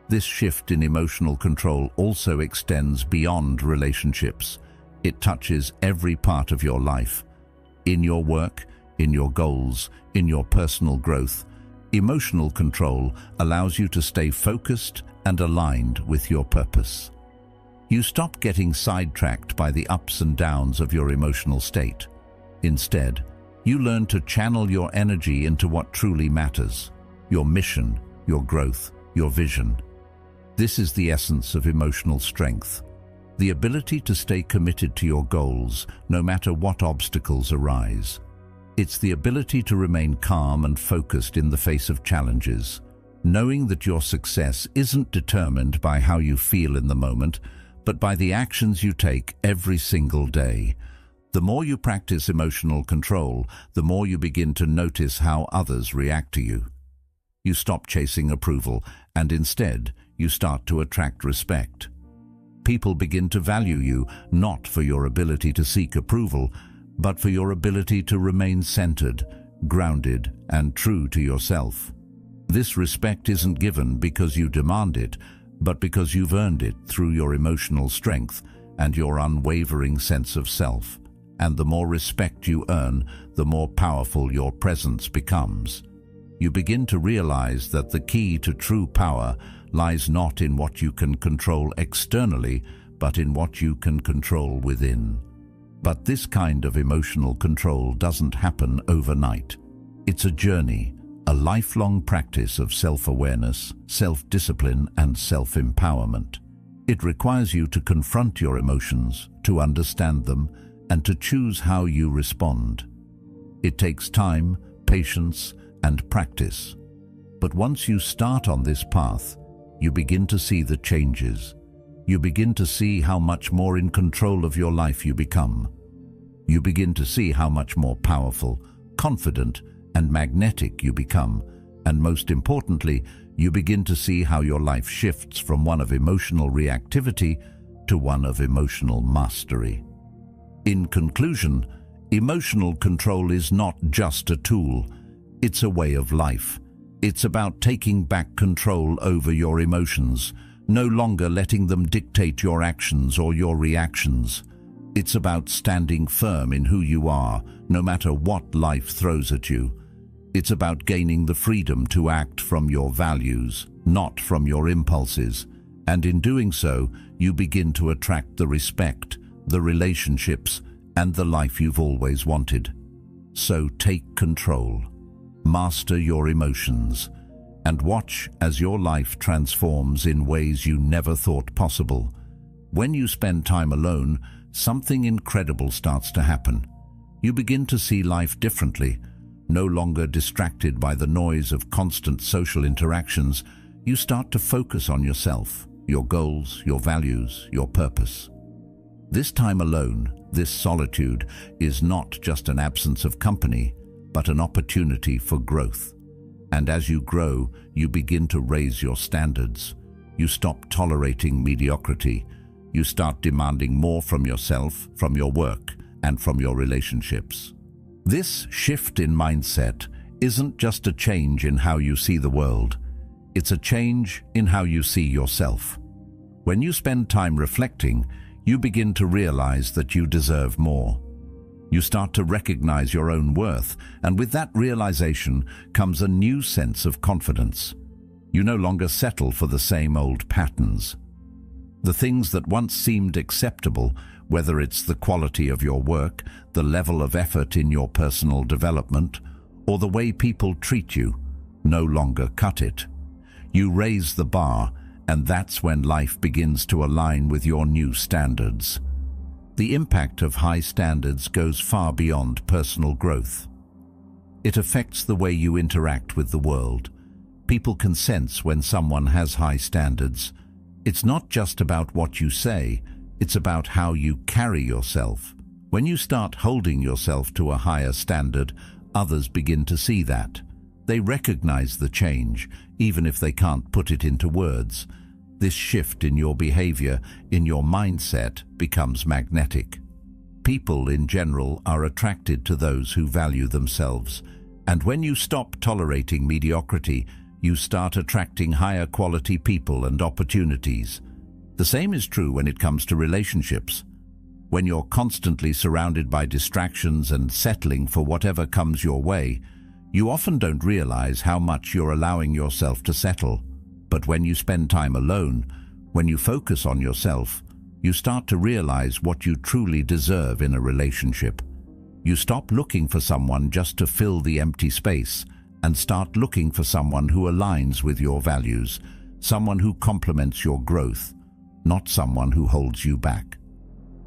This shift in emotional control also extends beyond relationships. It touches every part of your life. In your work, in your goals, in your personal growth, emotional control allows you to stay focused and aligned with your purpose. You stop getting sidetracked by the ups and downs of your emotional state. Instead, you learn to channel your energy into what truly matters: your mission, your growth, your vision. This is the essence of emotional strength, the ability to stay committed to your goals no matter what obstacles arise. It's the ability to remain calm and focused in the face of challenges, knowing that your success isn't determined by how you feel in the moment, but by the actions you take every single day. The more you practice emotional control, the more you begin to notice how others react to you. You stop chasing approval, and instead, you start to attract respect. People begin to value you not for your ability to seek approval, but for your ability to remain centered, grounded, and true to yourself. This respect isn't given because you demand it, but because you've earned it through your emotional strength and your unwavering sense of self. And the more respect you earn, the more powerful your presence becomes. You begin to realize that the key to true power lies not in what you can control externally, but in what you can control within. But this kind of emotional control doesn't happen overnight. It's a journey, a lifelong practice of self-awareness, self-discipline, and self-empowerment. It requires you to confront your emotions, to understand them, and to choose how you respond. It takes time, patience, and practice. But once you start on this path, you begin to see the changes. You begin to see how much more in control of your life you become. You begin to see how much more powerful, confident, and magnetic you become. And most importantly, you begin to see how your life shifts from one of emotional reactivity to one of emotional mastery. In conclusion, emotional control is not just a tool. It's a way of life. It's about taking back control over your emotions, no longer letting them dictate your actions or your reactions. It's about standing firm in who you are, no matter what life throws at you. It's about gaining the freedom to act from your values, not from your impulses. And in doing so, you begin to attract the respect, the relationships, and the life you've always wanted. So take control. Master your emotions, and watch as your life transforms in ways you never thought possible. When you spend time alone, something incredible starts to happen. You begin to see life differently. No longer distracted by the noise of constant social interactions, you start to focus on yourself, your goals, your values, your purpose. This time alone, this solitude, is not just an absence of company, but an opportunity for growth. And as you grow, you begin to raise your standards. You stop tolerating mediocrity. You start demanding more from yourself, from your work, and from your relationships. This shift in mindset isn't just a change in how you see the world. It's a change in how you see yourself. When you spend time reflecting, you begin to realize that you deserve more. You start to recognize your own worth, and with that realization comes a new sense of confidence. You no longer settle for the same old patterns. The things that once seemed acceptable, whether it's the quality of your work, the level of effort in your personal development, or the way people treat you, no longer cut it. You raise the bar, and that's when life begins to align with your new standards. The impact of high standards goes far beyond personal growth. It affects the way you interact with the world. People can sense when someone has high standards. It's not just about what you say, it's about how you carry yourself. When you start holding yourself to a higher standard, others begin to see that. They recognize the change, even if they can't put it into words. This shift in your behavior, in your mindset, becomes magnetic. People in general are attracted to those who value themselves. And when you stop tolerating mediocrity, you start attracting higher quality people and opportunities. The same is true when it comes to relationships. When you're constantly surrounded by distractions and settling for whatever comes your way, you often don't realize how much you're allowing yourself to settle. But when you spend time alone, when you focus on yourself, you start to realize what you truly deserve in a relationship. You stop looking for someone just to fill the empty space and start looking for someone who aligns with your values, someone who complements your growth, not someone who holds you back.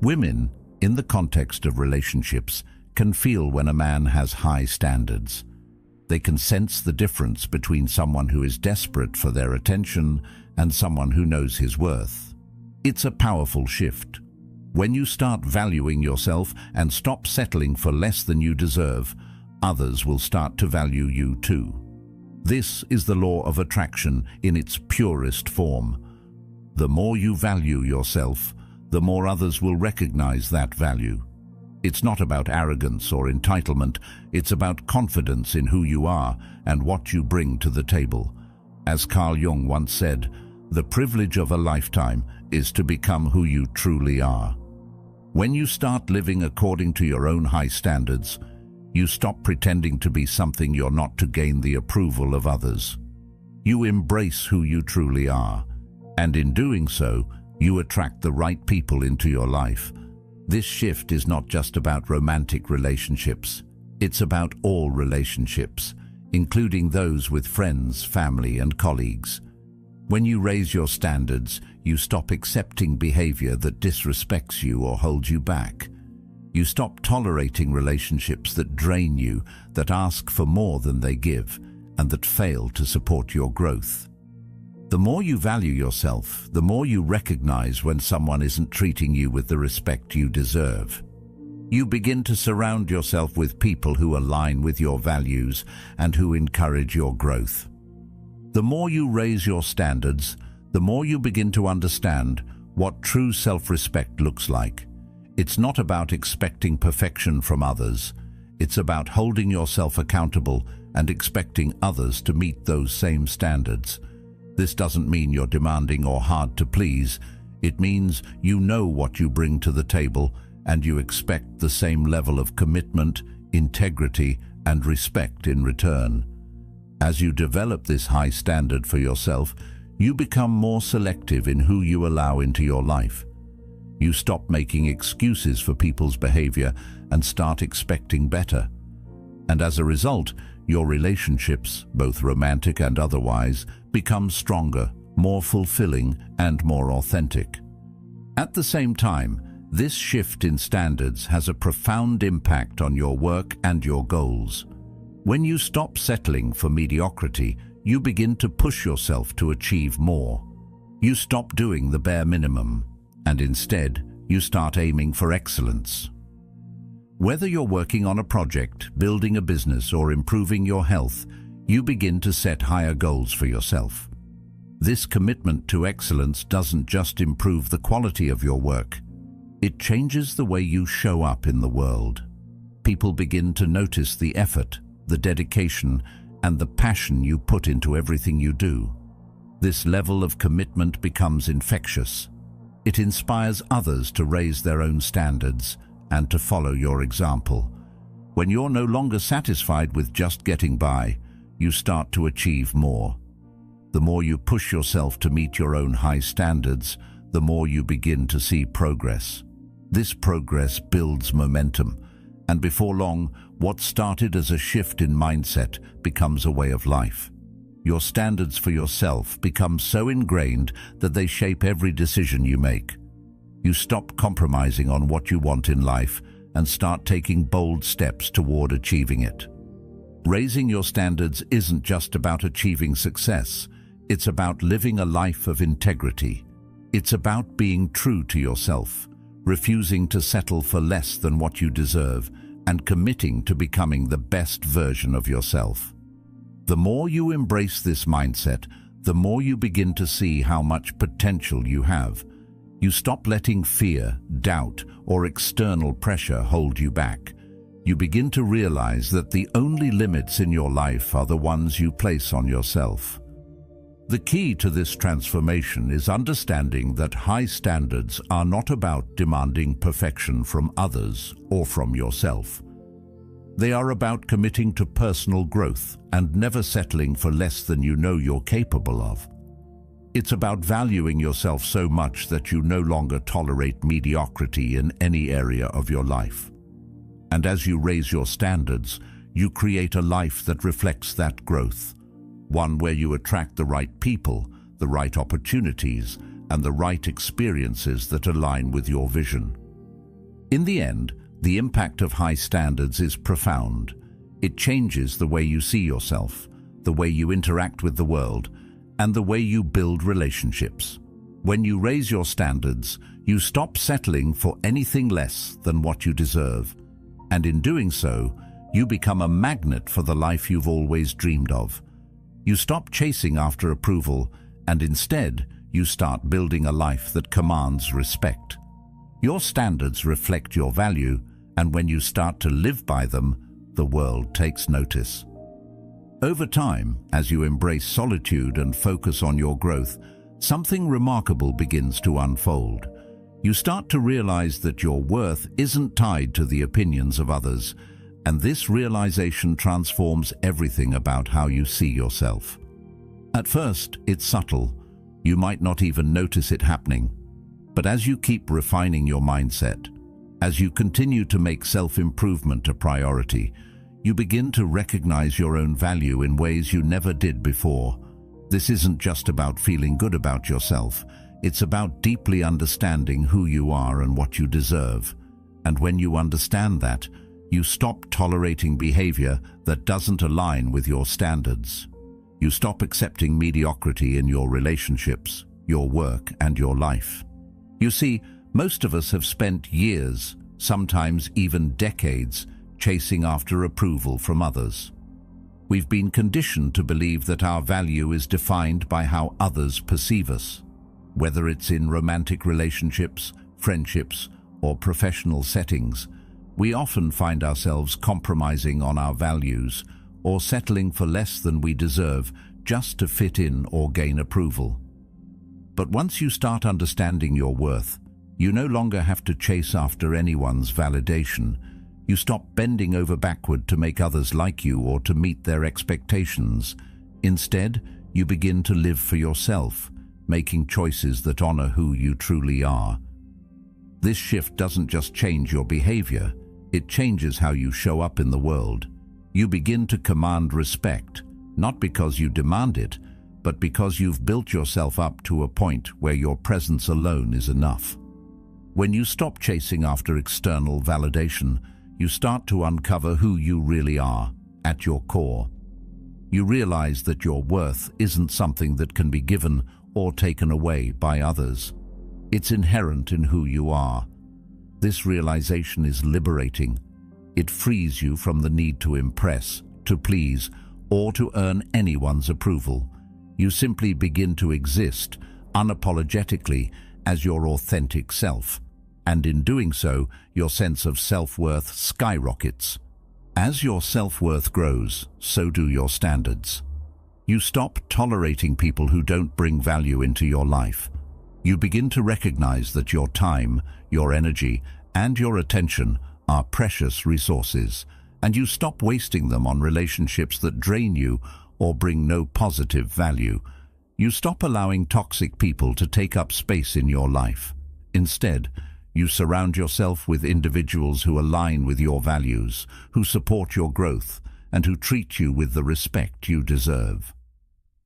Women, in the context of relationships, can feel when a man has high standards. They can sense the difference between someone who is desperate for their attention and someone who knows his worth. It's a powerful shift. When you start valuing yourself and stop settling for less than you deserve, others will start to value you too. This is the law of attraction in its purest form. The more you value yourself, the more others will recognize that value. It's not about arrogance or entitlement, it's about confidence in who you are and what you bring to the table. As Carl Jung once said, the privilege of a lifetime is to become who you truly are. When you start living according to your own high standards, you stop pretending to be something you're not to gain the approval of others. You embrace who you truly are, and in doing so, you attract the right people into your life. This shift is not just about romantic relationships. It's about all relationships, including those with friends, family, and colleagues. When you raise your standards, you stop accepting behavior that disrespects you or holds you back. You stop tolerating relationships that drain you, that ask for more than they give, and that fail to support your growth. The more you value yourself, the more you recognize when someone isn't treating you with the respect you deserve. You begin to surround yourself with people who align with your values and who encourage your growth. The more you raise your standards, the more you begin to understand what true self-respect looks like. It's not about expecting perfection from others. It's about holding yourself accountable and expecting others to meet those same standards. This doesn't mean you're demanding or hard to please. It means you know what you bring to the table and you expect the same level of commitment, integrity, and respect in return. As you develop this high standard for yourself, you become more selective in who you allow into your life. You stop making excuses for people's behavior and start expecting better. And as a result, your relationships, both romantic and otherwise, become stronger, more fulfilling, and more authentic. At the same time, this shift in standards has a profound impact on your work and your goals. When you stop settling for mediocrity, you begin to push yourself to achieve more. You stop doing the bare minimum, and instead, you start aiming for excellence. Whether you're working on a project, building a business, or improving your health, you begin to set higher goals for yourself. This commitment to excellence doesn't just improve the quality of your work. It changes the way you show up in the world. People begin to notice the effort, the dedication, and the passion you put into everything you do. This level of commitment becomes infectious. It inspires others to raise their own standards and to follow your example. When you're no longer satisfied with just getting by, you start to achieve more. The more you push yourself to meet your own high standards, the more you begin to see progress. This progress builds momentum, and before long, what started as a shift in mindset becomes a way of life. Your standards for yourself become so ingrained that they shape every decision you make. You stop compromising on what you want in life and start taking bold steps toward achieving it. Raising your standards isn't just about achieving success. It's about living a life of integrity. It's about being true to yourself, refusing to settle for less than what you deserve, and committing to becoming the best version of yourself. The more you embrace this mindset, the more you begin to see how much potential you have. You stop letting fear, doubt, or external pressure hold you back. You begin to realize that the only limits in your life are the ones you place on yourself. The key to this transformation is understanding that high standards are not about demanding perfection from others or from yourself. They are about committing to personal growth and never settling for less than you know you're capable of. It's about valuing yourself so much that you no longer tolerate mediocrity in any area of your life. And as you raise your standards, you create a life that reflects that growth. One where you attract the right people, the right opportunities, and the right experiences that align with your vision. In the end, the impact of high standards is profound. It changes the way you see yourself, the way you interact with the world, and the way you build relationships. When you raise your standards, you stop settling for anything less than what you deserve. And in doing so, you become a magnet for the life you've always dreamed of. You stop chasing after approval, and instead, you start building a life that commands respect. Your standards reflect your value, and when you start to live by them, the world takes notice. Over time, as you embrace solitude and focus on your growth, something remarkable begins to unfold. You start to realize that your worth isn't tied to the opinions of others, and this realization transforms everything about how you see yourself. At first, it's subtle. You might not even notice it happening. But as you keep refining your mindset, as you continue to make self-improvement a priority, you begin to recognize your own value in ways you never did before. This isn't just about feeling good about yourself. It's about deeply understanding who you are and what you deserve. And when you understand that, you stop tolerating behavior that doesn't align with your standards. You stop accepting mediocrity in your relationships, your work, and your life. You see, most of us have spent years, sometimes even decades, chasing after approval from others. We've been conditioned to believe that our value is defined by how others perceive us. Whether it's in romantic relationships, friendships, or professional settings, we often find ourselves compromising on our values or settling for less than we deserve just to fit in or gain approval. But once you start understanding your worth, you no longer have to chase after anyone's validation. You stop bending over backward to make others like you or to meet their expectations. Instead, you begin to live for yourself, making choices that honor who you truly are. This shift doesn't just change your behavior, it changes how you show up in the world. You begin to command respect, not because you demand it, but because you've built yourself up to a point where your presence alone is enough. When you stop chasing after external validation, you start to uncover who you really are, at your core. You realize that your worth isn't something that can be given or taken away by others. It's inherent in who you are. This realization is liberating. It frees you from the need to impress, to please, or to earn anyone's approval. You simply begin to exist, unapologetically, as your authentic self. And in doing so, your sense of self-worth skyrockets. As your self-worth grows, so do your standards. You stop tolerating people who don't bring value into your life. You begin to recognize that your time, your energy, and your attention are precious resources, and you stop wasting them on relationships that drain you or bring no positive value. You stop allowing toxic people to take up space in your life. Instead, you surround yourself with individuals who align with your values, who support your growth, and who treat you with the respect you deserve.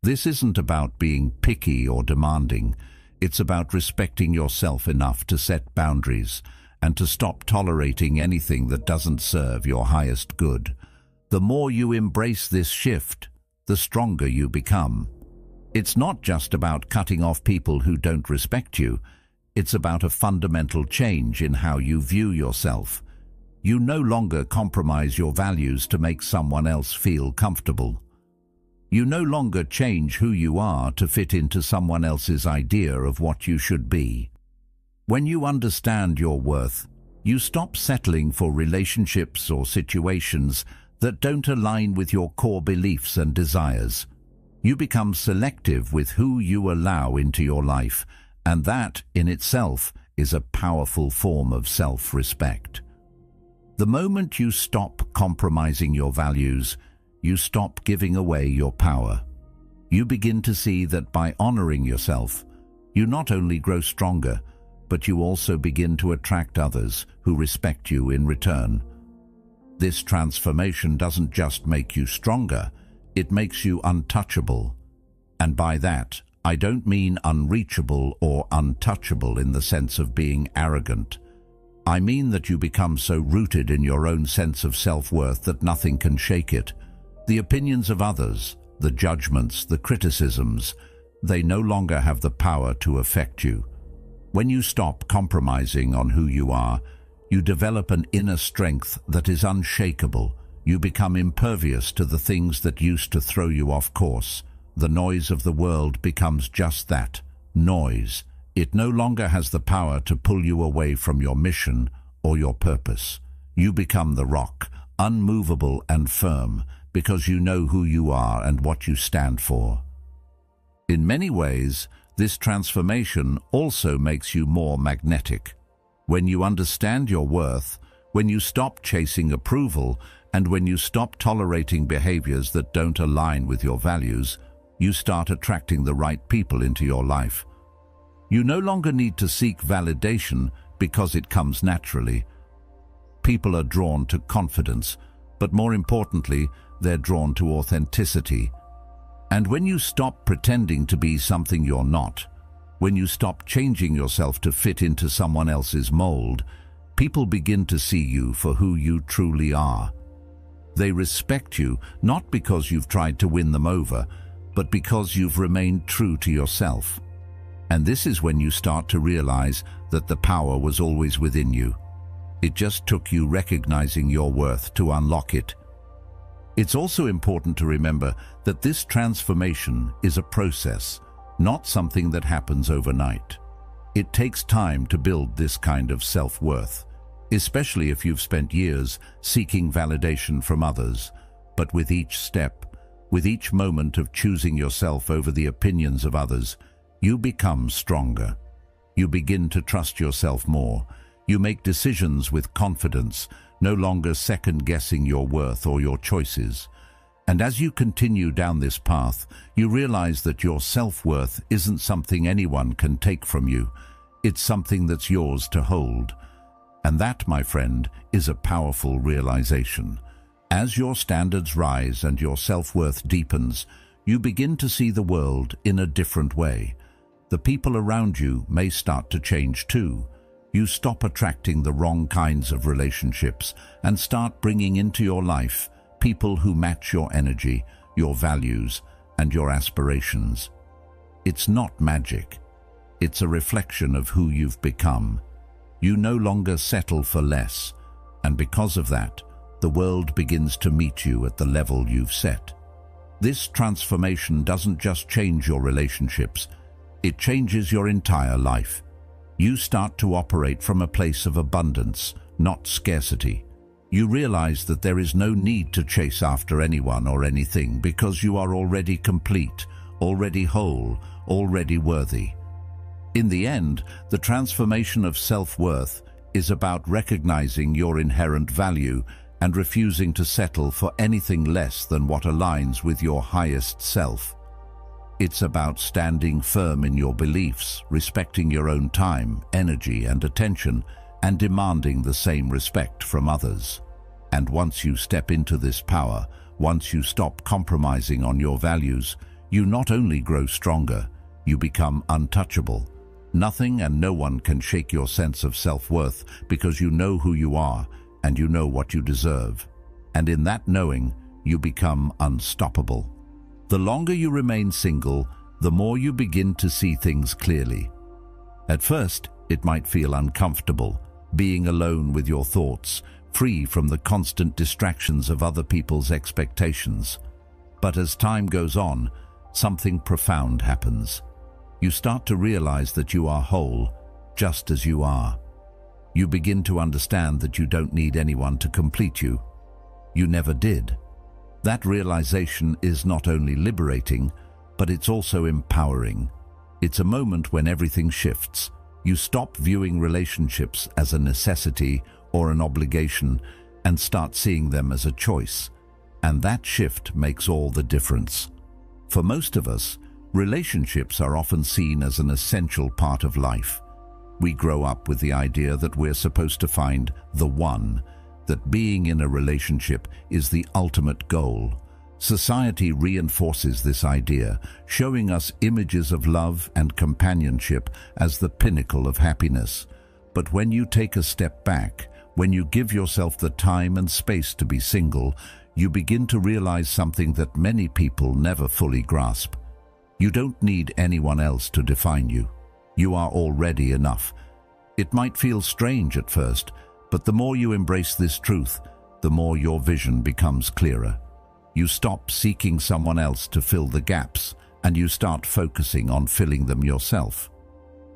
This isn't about being picky or demanding. It's about respecting yourself enough to set boundaries and to stop tolerating anything that doesn't serve your highest good. The more you embrace this shift, the stronger you become. It's not just about cutting off people who don't respect you. It's about a fundamental change in how you view yourself. You no longer compromise your values to make someone else feel comfortable. You no longer change who you are to fit into someone else's idea of what you should be. When you understand your worth, you stop settling for relationships or situations that don't align with your core beliefs and desires. You become selective with who you allow into your life, and that, in itself, is a powerful form of self-respect. The moment you stop compromising your values, you stop giving away your power. You begin to see that by honoring yourself, you not only grow stronger, but you also begin to attract others who respect you in return. This transformation doesn't just make you stronger, it makes you untouchable. And by that, I don't mean unreachable or untouchable in the sense of being arrogant. I mean that you become so rooted in your own sense of self-worth that nothing can shake it. The opinions of others, the judgments, the criticisms, they no longer have the power to affect you. When you stop compromising on who you are, you develop an inner strength that is unshakable. You become impervious to the things that used to throw you off course. The noise of the world becomes just that, noise. It no longer has the power to pull you away from your mission or your purpose. You become the rock, unmovable and firm, because you know who you are and what you stand for. In many ways, this transformation also makes you more magnetic. When you understand your worth, when you stop chasing approval, and when you stop tolerating behaviors that don't align with your values, you start attracting the right people into your life. You no longer need to seek validation because it comes naturally. People are drawn to confidence, but more importantly, they're drawn to authenticity. And when you stop pretending to be something you're not, when you stop changing yourself to fit into someone else's mold, people begin to see you for who you truly are. They respect you not because you've tried to win them over, but because you've remained true to yourself. And this is when you start to realize that the power was always within you. It just took you recognizing your worth to unlock it. It's also important to remember that this transformation is a process, not something that happens overnight. It takes time to build this kind of self-worth, especially if you've spent years seeking validation from others. But with each step, with each moment of choosing yourself over the opinions of others, you become stronger. You begin to trust yourself more. You make decisions with confidence, no longer second-guessing your worth or your choices. And as you continue down this path, you realize that your self-worth isn't something anyone can take from you. It's something that's yours to hold. And that, my friend, is a powerful realization. As your standards rise and your self-worth deepens, you begin to see the world in a different way. The people around you may start to change too. You stop attracting the wrong kinds of relationships and start bringing into your life people who match your energy, your values, and your aspirations. It's not magic. It's a reflection of who you've become. You no longer settle for less, and because of that, the world begins to meet you at the level you've set. This transformation doesn't just change your relationships, it changes your entire life. You start to operate from a place of abundance, not scarcity. You realize that there is no need to chase after anyone or anything because you are already complete, already whole, already worthy. In the end, the transformation of self-worth is about recognizing your inherent value and refusing to settle for anything less than what aligns with your highest self. It's about standing firm in your beliefs, respecting your own time, energy, and attention, and demanding the same respect from others. And once you step into this power, once you stop compromising on your values, you not only grow stronger, you become untouchable. Nothing and no one can shake your sense of self-worth because you know who you are and you know what you deserve. And in that knowing, you become unstoppable. The longer you remain single, the more you begin to see things clearly. At first, it might feel uncomfortable, being alone with your thoughts, free from the constant distractions of other people's expectations. But as time goes on, something profound happens. You start to realize that you are whole, just as you are. You begin to understand that you don't need anyone to complete you. You never did. That realization is not only liberating, but it's also empowering. It's a moment when everything shifts. You stop viewing relationships as a necessity or an obligation and start seeing them as a choice. And that shift makes all the difference. For most of us, relationships are often seen as an essential part of life. We grow up with the idea that we're supposed to find the one, that being in a relationship is the ultimate goal. Society reinforces this idea, showing us images of love and companionship as the pinnacle of happiness. But when you take a step back, when you give yourself the time and space to be single, you begin to realize something that many people never fully grasp. You don't need anyone else to define you. You are already enough. It might feel strange at first, but the more you embrace this truth, the more your vision becomes clearer. You stop seeking someone else to fill the gaps, and you start focusing on filling them yourself.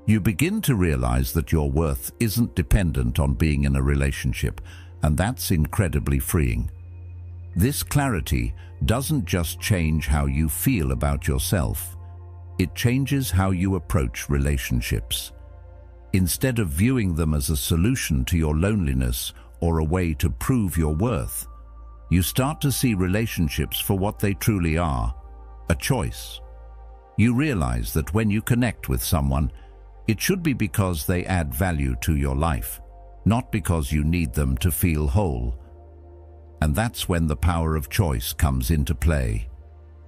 You begin to realize that your worth isn't dependent on being in a relationship, and that's incredibly freeing. This clarity doesn't just change how you feel about yourself, it changes how you approach relationships. Instead of viewing them as a solution to your loneliness or a way to prove your worth, you start to see relationships for what they truly are, a choice. You realize that when you connect with someone, it should be because they add value to your life, not because you need them to feel whole. And that's when the power of choice comes into play.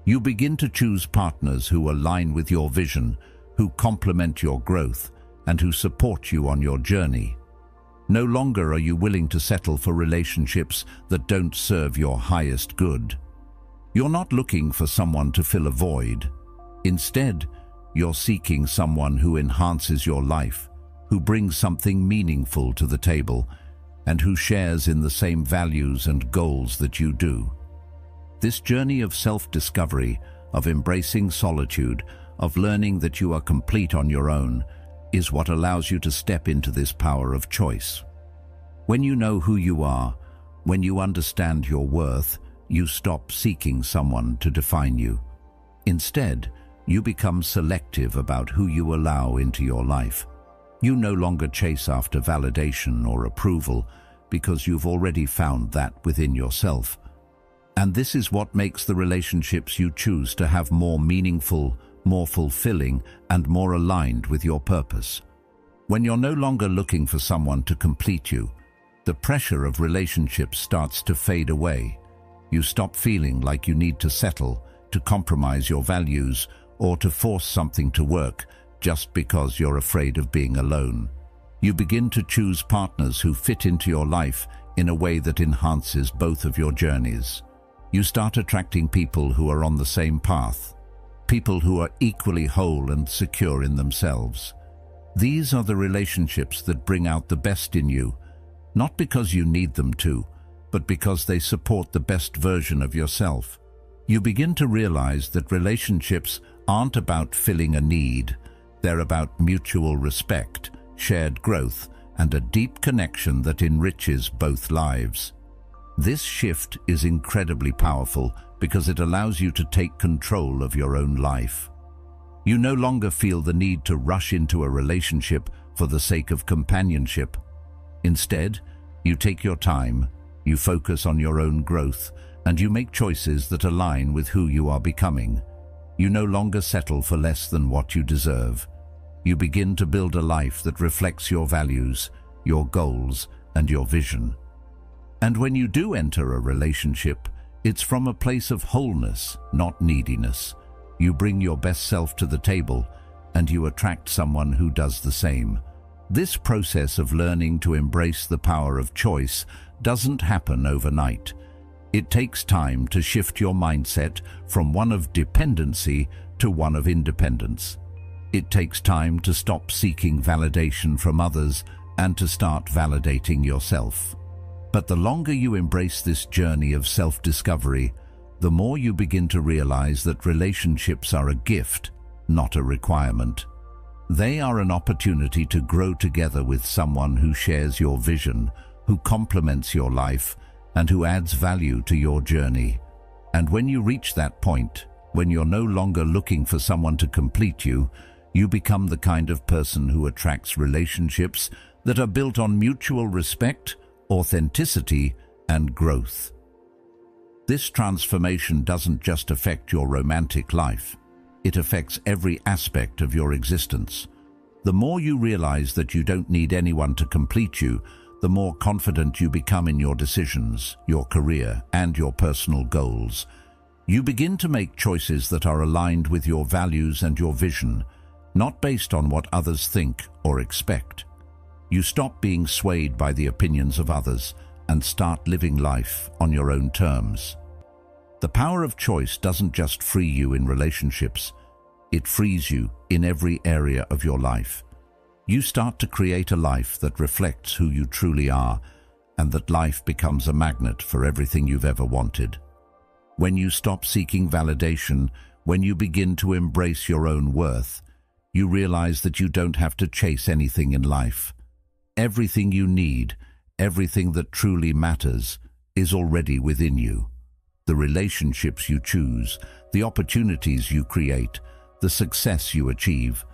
You begin to choose partners who align with your vision, who complement your growth, and who support you on your journey. No longer are you willing to settle for relationships that don't serve your highest good. You're not looking for someone to fill a void. Instead, you're seeking someone who enhances your life, who brings something meaningful to the table, and who shares in the same values and goals that you do. This journey of self-discovery, of embracing solitude, of learning that you are complete on your own, is what allows you to step into this power of choice. When you know who you are, when you understand your worth, you stop seeking someone to define you. Instead, you become selective about who you allow into your life. You no longer chase after validation or approval because you've already found that within yourself. And this is what makes the relationships you choose to have more meaningful, more fulfilling, and more aligned with your purpose. When you're no longer looking for someone to complete you, the pressure of relationships starts to fade away. You stop feeling like you need to settle, to compromise your values, or to force something to work just because you're afraid of being alone. You begin to choose partners who fit into your life in a way that enhances both of your journeys. You start attracting people who are on the same path, people who are equally whole and secure in themselves. These are the relationships that bring out the best in you, not because you need them to, but because they support the best version of yourself. You begin to realize that relationships aren't about filling a need. They're about mutual respect, shared growth, and a deep connection that enriches both lives. This shift is incredibly powerful because it allows you to take control of your own life. You no longer feel the need to rush into a relationship for the sake of companionship. Instead, you take your time, you focus on your own growth, and you make choices that align with who you are becoming. You no longer settle for less than what you deserve. You begin to build a life that reflects your values, your goals, and your vision. And when you do enter a relationship, it's from a place of wholeness, not neediness. You bring your best self to the table, and you attract someone who does the same. This process of learning to embrace the power of choice doesn't happen overnight. It takes time to shift your mindset from one of dependency to one of independence. It takes time to stop seeking validation from others and to start validating yourself. But the longer you embrace this journey of self-discovery, the more you begin to realize that relationships are a gift, not a requirement. They are an opportunity to grow together with someone who shares your vision, who complements your life, and who adds value to your journey. And when you reach that point, when you're no longer looking for someone to complete you, you become the kind of person who attracts relationships that are built on mutual respect, authenticity, and growth. This transformation doesn't just affect your romantic life. It affects every aspect of your existence. The more you realize that you don't need anyone to complete you, the more confident you become in your decisions, your career, and your personal goals. You begin to make choices that are aligned with your values and your vision, not based on what others think or expect. You stop being swayed by the opinions of others and start living life on your own terms. The power of choice doesn't just free you in relationships, it frees you in every area of your life. You start to create a life that reflects who you truly are, and that life becomes a magnet for everything you've ever wanted. When you stop seeking validation, when you begin to embrace your own worth, you realize that you don't have to chase anything in life. Everything you need, everything that truly matters, is already within you. The relationships you choose, the opportunities you create, the success you achieve,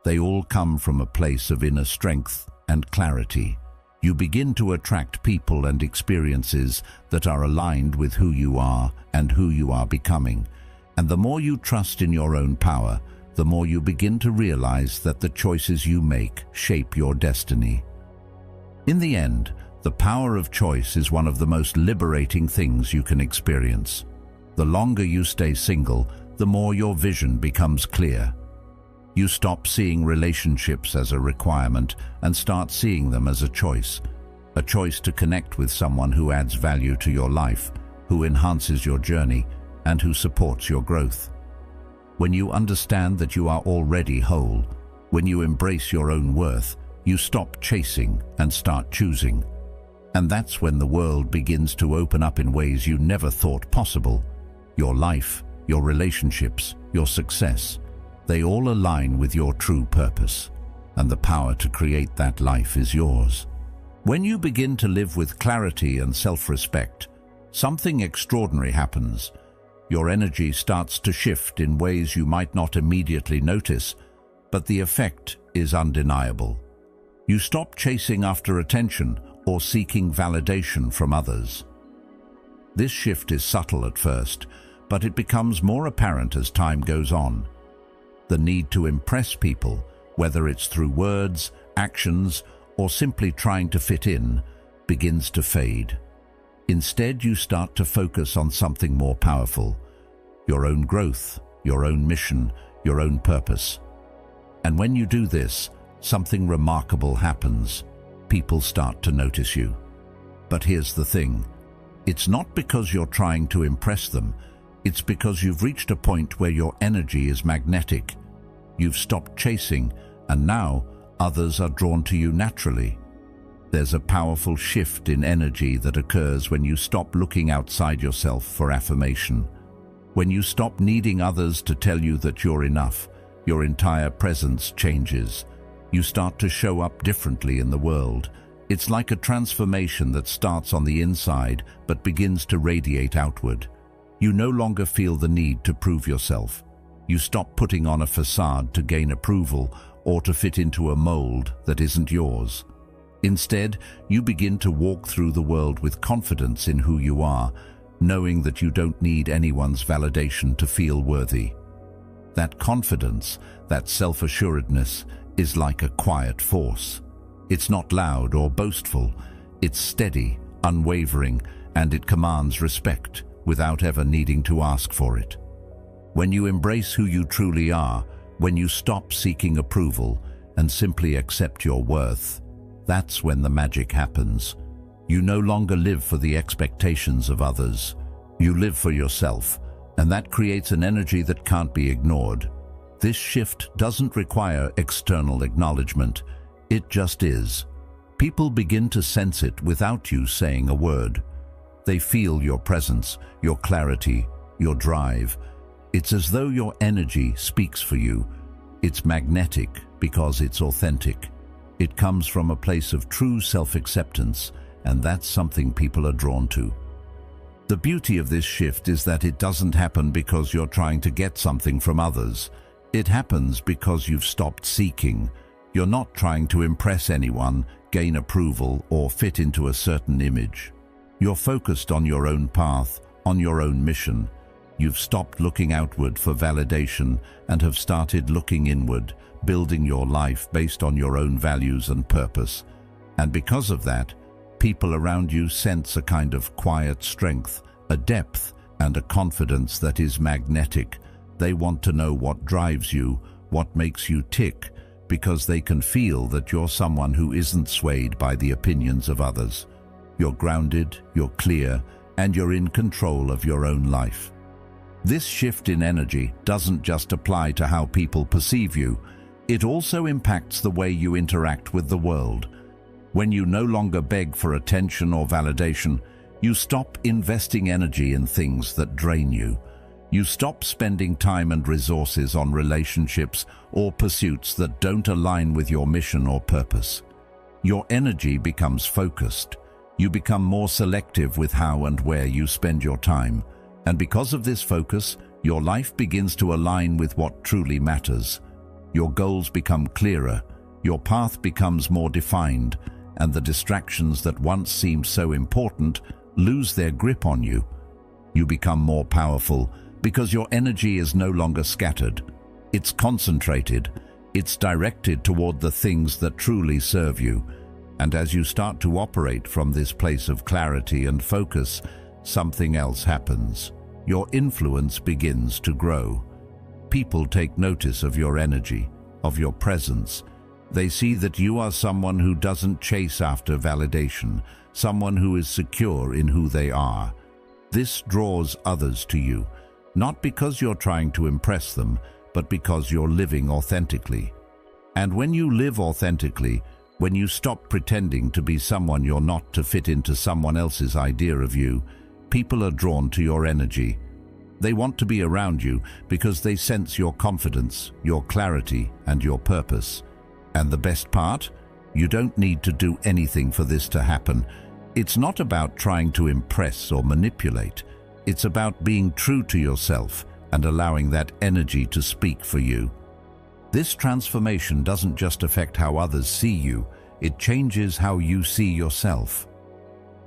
they all come from a place of inner strength and clarity. You begin to attract people and experiences that are aligned with who you are and who you are becoming. And the more you trust in your own power, the more you begin to realize that the choices you make shape your destiny. In the end, the power of choice is one of the most liberating things you can experience. The longer you stay single, the more your vision becomes clear. You stop seeing relationships as a requirement and start seeing them as a choice to connect with someone who adds value to your life, who enhances your journey, and who supports your growth. When you understand that you are already whole, when you embrace your own worth, you stop chasing and start choosing. And that's when the world begins to open up in ways you never thought possible. Your life, your relationships, your success, they all align with your true purpose, and the power to create that life is yours. When you begin to live with clarity and self-respect, something extraordinary happens. Your energy starts to shift in ways you might not immediately notice, but the effect is undeniable. You stop chasing after attention or seeking validation from others. This shift is subtle at first, but it becomes more apparent as time goes on. The need to impress people, whether it's through words, actions, or simply trying to fit in, begins to fade. Instead, you start to focus on something more powerful: your own growth, your own mission, your own purpose. And when you do this, something remarkable happens. People start to notice you. But here's the thing. It's not because you're trying to impress them. It's because you've reached a point where your energy is magnetic. You've stopped chasing, and now others are drawn to you naturally. There's a powerful shift in energy that occurs when you stop looking outside yourself for affirmation. When you stop needing others to tell you that you're enough, your entire presence changes. You start to show up differently in the world, It's like a transformation that starts on the inside but begins to radiate outward. You no longer feel the need to prove yourself. You stop putting on a facade to gain approval or to fit into a mold that isn't yours. Instead, you begin to walk through the world with confidence in who you are, knowing that you don't need anyone's validation to feel worthy. That confidence, that self-assuredness, is like a quiet force. It's not loud or boastful. It's steady, unwavering, and it commands respect without ever needing to ask for it. When you embrace who you truly are, when you stop seeking approval and simply accept your worth, that's when the magic happens. You no longer live for the expectations of others. You live for yourself, and that creates an energy that can't be ignored. This shift doesn't require external acknowledgement. It just is. People begin to sense it without you saying a word. They feel your presence, your clarity, your drive. It's as though your energy speaks for you. It's magnetic because it's authentic. It comes from a place of true self-acceptance, and that's something people are drawn to. The beauty of this shift is that it doesn't happen because you're trying to get something from others. It happens because you've stopped seeking. You're not trying to impress anyone, gain approval, or fit into a certain image. You're focused on your own path, on your own mission. You've stopped looking outward for validation and have started looking inward, building your life based on your own values and purpose. And because of that, people around you sense a kind of quiet strength, a depth, and a confidence that is magnetic. They want to know what drives you, what makes you tick, because they can feel that you're someone who isn't swayed by the opinions of others. You're grounded, you're clear, and you're in control of your own life. This shift in energy doesn't just apply to how people perceive you. It also impacts the way you interact with the world. When you no longer beg for attention or validation, you stop investing energy in things that drain you. You stop spending time and resources on relationships or pursuits that don't align with your mission or purpose. Your energy becomes focused. You become more selective with how and where you spend your time. And because of this focus, your life begins to align with what truly matters. Your goals become clearer, your path becomes more defined, and the distractions that once seemed so important lose their grip on you. You become more powerful because your energy is no longer scattered. It's concentrated. It's directed toward the things that truly serve you. And as you start to operate from this place of clarity and focus, something else happens. Your influence begins to grow. People take notice of your energy, of your presence. They see that you are someone who doesn't chase after validation, someone who is secure in who they are. This draws others to you, not because you're trying to impress them, but because you're living authentically. And when you live authentically, when you stop pretending to be someone you're not to fit into someone else's idea of you, people are drawn to your energy. They want to be around you because they sense your confidence, your clarity, and your purpose. And the best part? You don't need to do anything for this to happen. It's not about trying to impress or manipulate. It's about being true to yourself and allowing that energy to speak for you. This transformation doesn't just affect how others see you, it changes how you see yourself.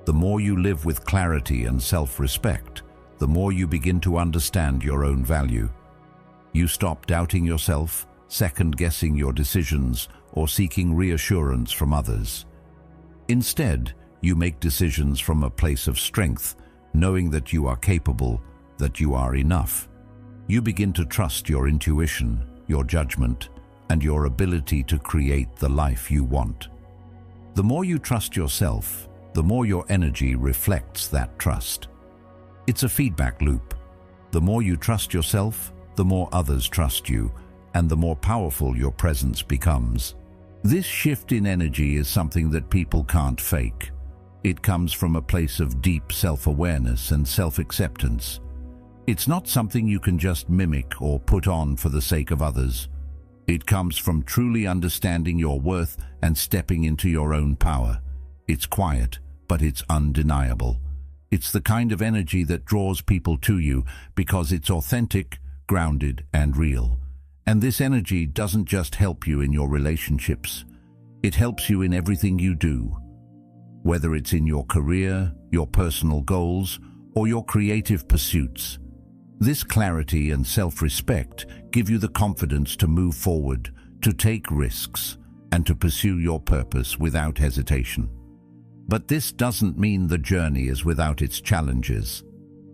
The more you live with clarity and self-respect, the more you begin to understand your own value. You stop doubting yourself, second-guessing your decisions, or seeking reassurance from others. Instead, you make decisions from a place of strength, knowing that you are capable, that you are enough. You begin to trust your intuition, your judgment, and your ability to create the life you want. The more you trust yourself, the more your energy reflects that trust. It's a feedback loop. The more you trust yourself, the more others trust you, and the more powerful your presence becomes. This shift in energy is something that people can't fake. It comes from a place of deep self-awareness and self-acceptance. It's not something you can just mimic or put on for the sake of others. It comes from truly understanding your worth and stepping into your own power. It's quiet, but it's undeniable. It's the kind of energy that draws people to you because it's authentic, grounded, and real. And this energy doesn't just help you in your relationships. It helps you in everything you do. Whether it's in your career, your personal goals, or your creative pursuits. This clarity and self-respect give you the confidence to move forward, to take risks, and to pursue your purpose without hesitation. But this doesn't mean the journey is without its challenges.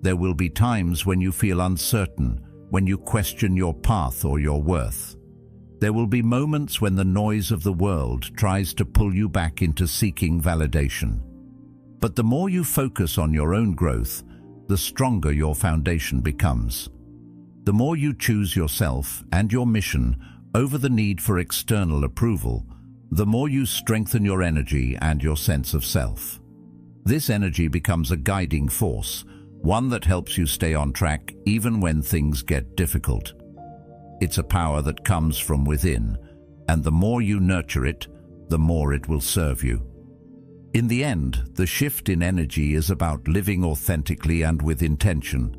There will be times when you feel uncertain, when you question your path or your worth. There will be moments when the noise of the world tries to pull you back into seeking validation. But the more you focus on your own growth, the stronger your foundation becomes. The more you choose yourself and your mission over the need for external approval, the more you strengthen your energy and your sense of self. This energy becomes a guiding force, one that helps you stay on track even when things get difficult. It's a power that comes from within, and the more you nurture it, the more it will serve you. In the end, the shift in energy is about living authentically and with intention.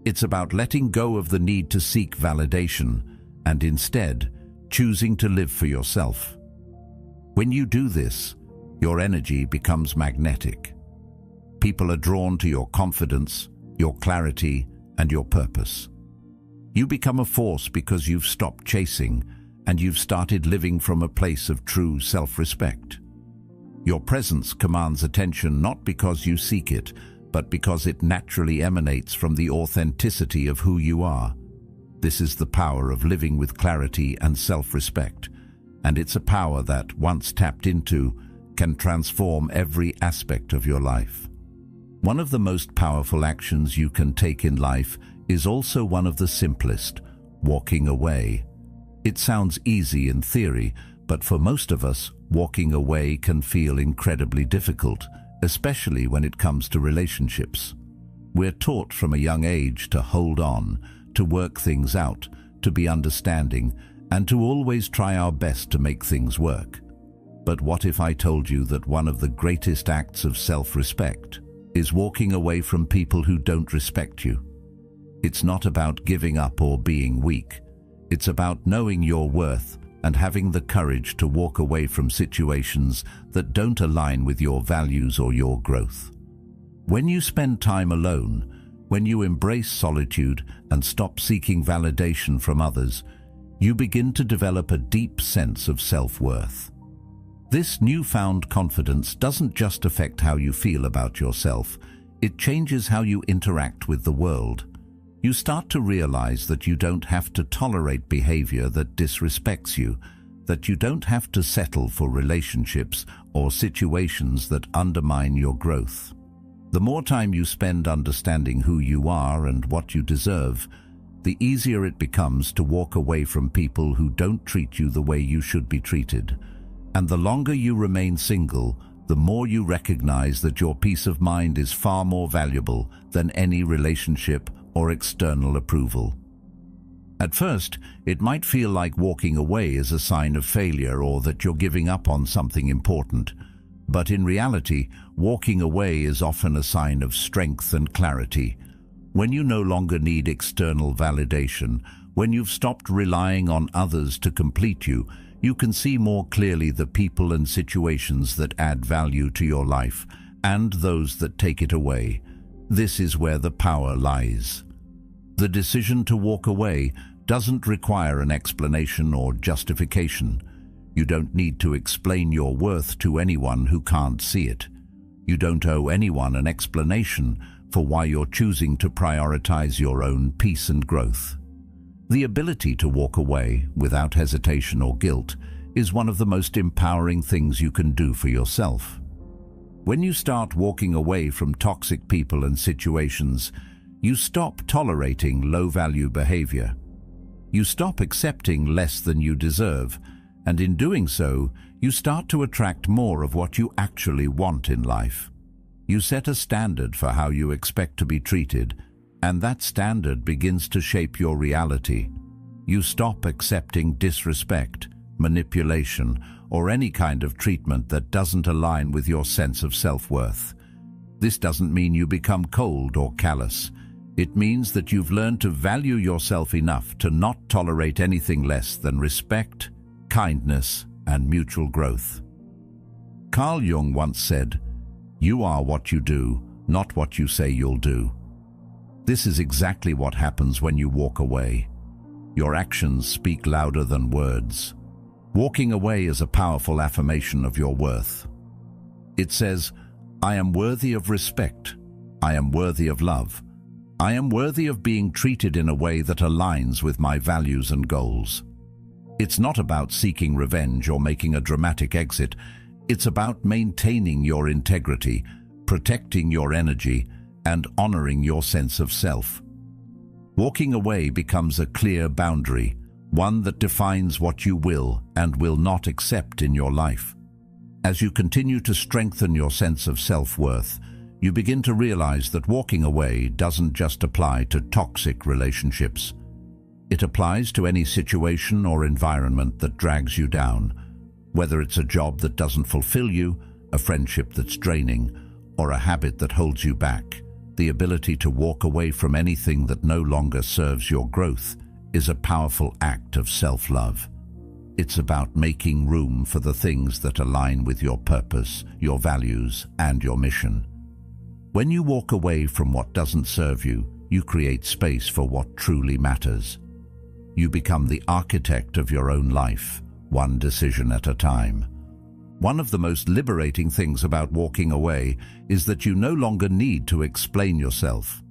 It's about letting go of the need to seek validation and instead choosing to live for yourself. When you do this, your energy becomes magnetic. People are drawn to your confidence, your clarity, and your purpose. You become a force because you've stopped chasing and you've started living from a place of true self-respect. Your presence commands attention not because you seek it, but because it naturally emanates from the authenticity of who you are. This is the power of living with clarity and self-respect, and it's a power that, once tapped into, can transform every aspect of your life. One of the most powerful actions you can take in life is also one of the simplest: walking away. It sounds easy in theory, but for most of us, walking away can feel incredibly difficult, especially when it comes to relationships. We're taught from a young age to hold on, to work things out, to be understanding, and to always try our best to make things work. But what if I told you that one of the greatest acts of self-respect is walking away from people who don't respect you? It's not about giving up or being weak. It's about knowing your worth and having the courage to walk away from situations that don't align with your values or your growth. When you spend time alone, when you embrace solitude and stop seeking validation from others, you begin to develop a deep sense of self-worth. This newfound confidence doesn't just affect how you feel about yourself, it changes how you interact with the world. You start to realize that you don't have to tolerate behavior that disrespects you, that you don't have to settle for relationships or situations that undermine your growth. The more time you spend understanding who you are and what you deserve, the easier it becomes to walk away from people who don't treat you the way you should be treated. And the longer you remain single, the more you recognize that your peace of mind is far more valuable than any relationship or external approval. At first, it might feel like walking away is a sign of failure or that you're giving up on something important. But in reality, walking away is often a sign of strength and clarity. When you no longer need external validation, when you've stopped relying on others to complete you, you can see more clearly the people and situations that add value to your life and those that take it away. This is where the power lies. The decision to walk away doesn't require an explanation or justification. You don't need to explain your worth to anyone who can't see it. You don't owe anyone an explanation for why you're choosing to prioritize your own peace and growth. The ability to walk away without hesitation or guilt is one of the most empowering things you can do for yourself. When you start walking away from toxic people and situations, you stop tolerating low-value behavior. You stop accepting less than you deserve, and in doing so, you start to attract more of what you actually want in life. You set a standard for how you expect to be treated, and that standard begins to shape your reality. You stop accepting disrespect, manipulation, or any kind of treatment that doesn't align with your sense of self-worth. This doesn't mean you become cold or callous. It means that you've learned to value yourself enough to not tolerate anything less than respect, kindness, and mutual growth. Carl Jung once said, "You are what you do, not what you say you'll do." This is exactly what happens when you walk away. Your actions speak louder than words. Walking away is a powerful affirmation of your worth. It says, "I am worthy of respect. I am worthy of love. I am worthy of being treated in a way that aligns with my values and goals." It's not about seeking revenge or making a dramatic exit. It's about maintaining your integrity, protecting your energy, and honoring your sense of self. Walking away becomes a clear boundary, one that defines what you will and will not accept in your life. As you continue to strengthen your sense of self-worth, you begin to realize that walking away doesn't just apply to toxic relationships. It applies to any situation or environment that drags you down, whether it's a job that doesn't fulfill you, a friendship that's draining, or a habit that holds you back. The ability to walk away from anything that no longer serves your growth is a powerful act of self-love. It's about making room for the things that align with your purpose, your values, and your mission. When you walk away from what doesn't serve you, you create space for what truly matters. You become the architect of your own life, one decision at a time. One of the most liberating things about walking away is that you no longer need to explain yourself.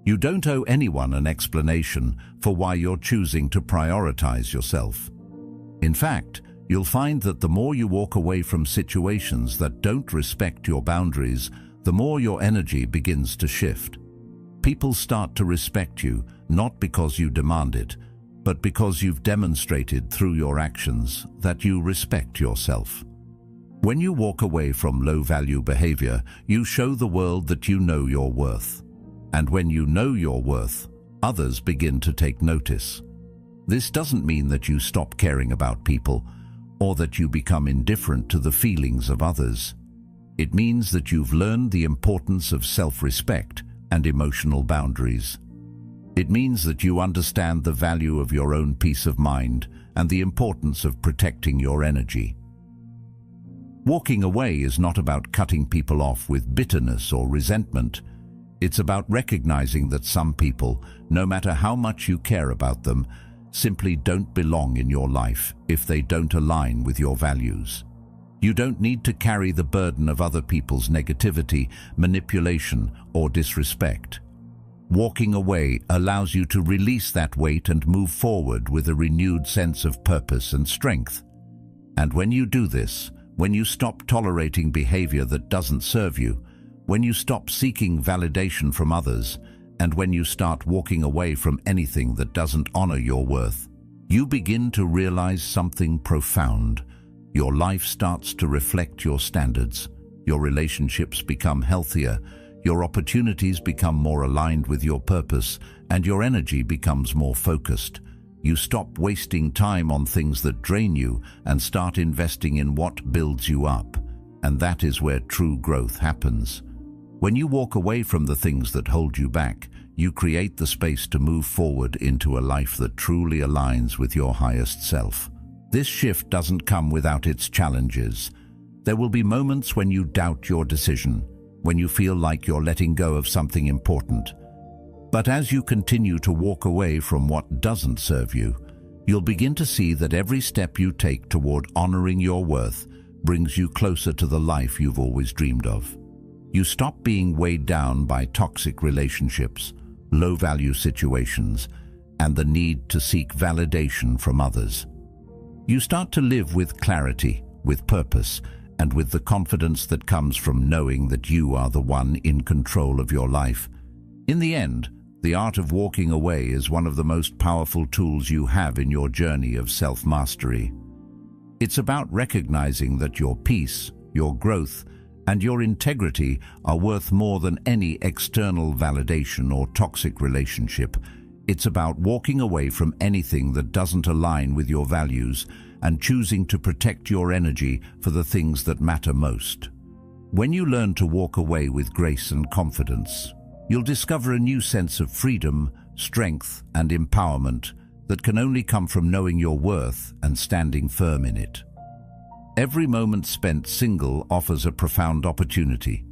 You don't owe anyone an explanation for why you're choosing to prioritize yourself. In fact, you'll find that the more you walk away from situations that don't respect your boundaries, the more your energy begins to shift. People start to respect you, not because you demand it, but because you've demonstrated through your actions that you respect yourself. When you walk away from low-value behavior, you show the world that you know your worth. And when you know your worth, others begin to take notice. This doesn't mean that you stop caring about people or that you become indifferent to the feelings of others. It means that you've learned the importance of self-respect and emotional boundaries. It means that you understand the value of your own peace of mind and the importance of protecting your energy. Walking away is not about cutting people off with bitterness or resentment. It's about recognizing that some people, no matter how much you care about them, simply don't belong in your life if they don't align with your values. You don't need to carry the burden of other people's negativity, manipulation, or disrespect. Walking away allows you to release that weight and move forward with a renewed sense of purpose and strength. And when you do this, when you stop tolerating behavior that doesn't serve you, when you stop seeking validation from others, and when you start walking away from anything that doesn't honor your worth, you begin to realize something profound. Your life starts to reflect your standards. Your relationships become healthier. Your opportunities become more aligned with your purpose, and your energy becomes more focused. You stop wasting time on things that drain you and start investing in what builds you up. And that is where true growth happens. When you walk away from the things that hold you back, you create the space to move forward into a life that truly aligns with your highest self. This shift doesn't come without its challenges. There will be moments when you doubt your decision, when you feel like you're letting go of something important. But as you continue to walk away from what doesn't serve you, you'll begin to see that every step you take toward honoring your worth brings you closer to the life you've always dreamed of. You stop being weighed down by toxic relationships, low-value situations, and the need to seek validation from others. You start to live with clarity, with purpose, and with the confidence that comes from knowing that you are the one in control of your life. In the end, the art of walking away is one of the most powerful tools you have in your journey of self-mastery. It's about recognizing that your peace, your growth, and your integrity are worth more than any external validation or toxic relationship. It's about walking away from anything that doesn't align with your values and choosing to protect your energy for the things that matter most. When you learn to walk away with grace and confidence, you'll discover a new sense of freedom, strength, and empowerment that can only come from knowing your worth and standing firm in it. Every moment spent single offers a profound opportunity.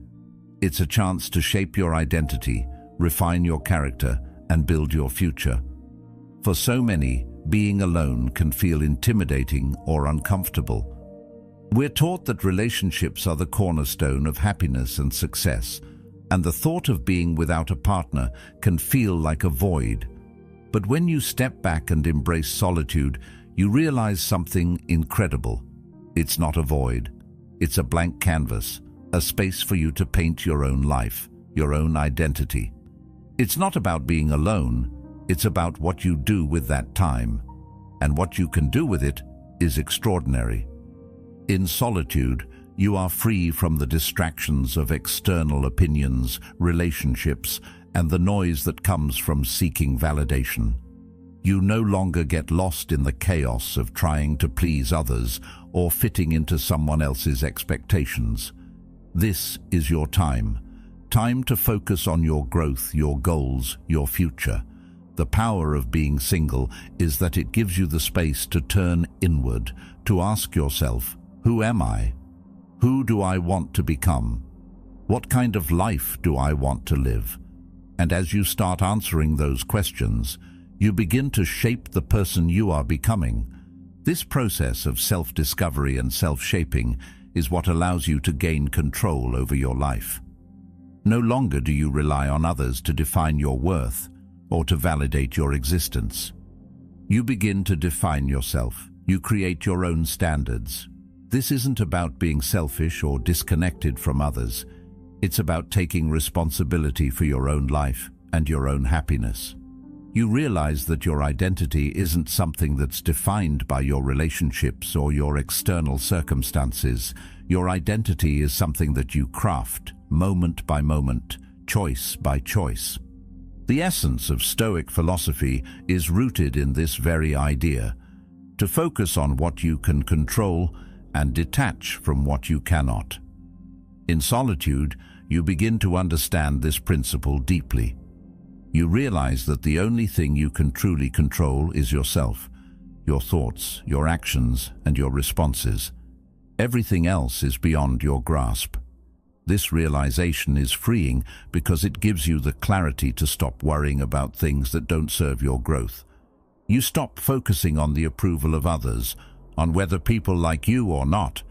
It's a chance to shape your identity, refine your character, and build your future. For so many, being alone can feel intimidating or uncomfortable. We're taught that relationships are the cornerstone of happiness and success, and the thought of being without a partner can feel like a void. But when you step back and embrace solitude, you realize something incredible. It's not a void. It's a blank canvas, a space for you to paint your own life, your own identity. It's not about being alone, it's about what you do with that time. And what you can do with it is extraordinary. In solitude, you are free from the distractions of external opinions, relationships, and the noise that comes from seeking validation. You no longer get lost in the chaos of trying to please others or fitting into someone else's expectations. This is your time. Time to focus on your growth, your goals, your future. The power of being single is that it gives you the space to turn inward, to ask yourself, who am I? Who do I want to become? What kind of life do I want to live? And as you start answering those questions, you begin to shape the person you are becoming. This process of self-discovery and self-shaping is what allows you to gain control over your life. No longer do you rely on others to define your worth or to validate your existence. You begin to define yourself. You create your own standards. This isn't about being selfish or disconnected from others. It's about taking responsibility for your own life and your own happiness. You realize that your identity isn't something that's defined by your relationships or your external circumstances. Your identity is something that you craft, moment by moment, choice by choice. The essence of Stoic philosophy is rooted in this very idea: to focus on what you can control and detach from what you cannot. In solitude, you begin to understand this principle deeply. You realize that the only thing you can truly control is yourself, your thoughts, your actions, and your responses. Everything else is beyond your grasp. This realization is freeing because it gives you the clarity to stop worrying about things that don't serve your growth. You stop focusing on the approval of others, on whether people like you or not,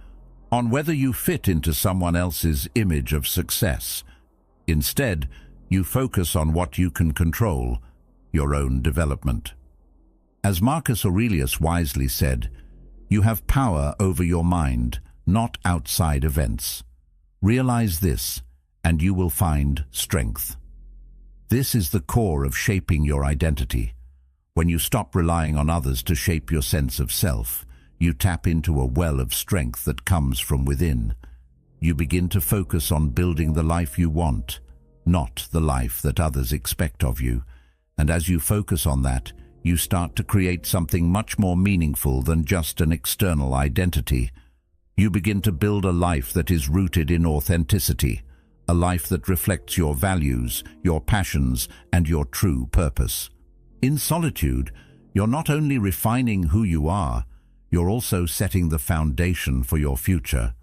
on whether you fit into someone else's image of success. Instead, you focus on what you can control, your own development. As Marcus Aurelius wisely said, you have power over your mind, not outside events. Realize this, and you will find strength. This is the core of shaping your identity. When you stop relying on others to shape your sense of self, you tap into a well of strength that comes from within. You begin to focus on building the life you want, not the life that others expect of you. And as you focus on that, you start to create something much more meaningful than just an external identity. You begin to build a life that is rooted in authenticity, a life that reflects your values, your passions, and your true purpose. In solitude, you're not only refining who you are, you're also setting the foundation for your future.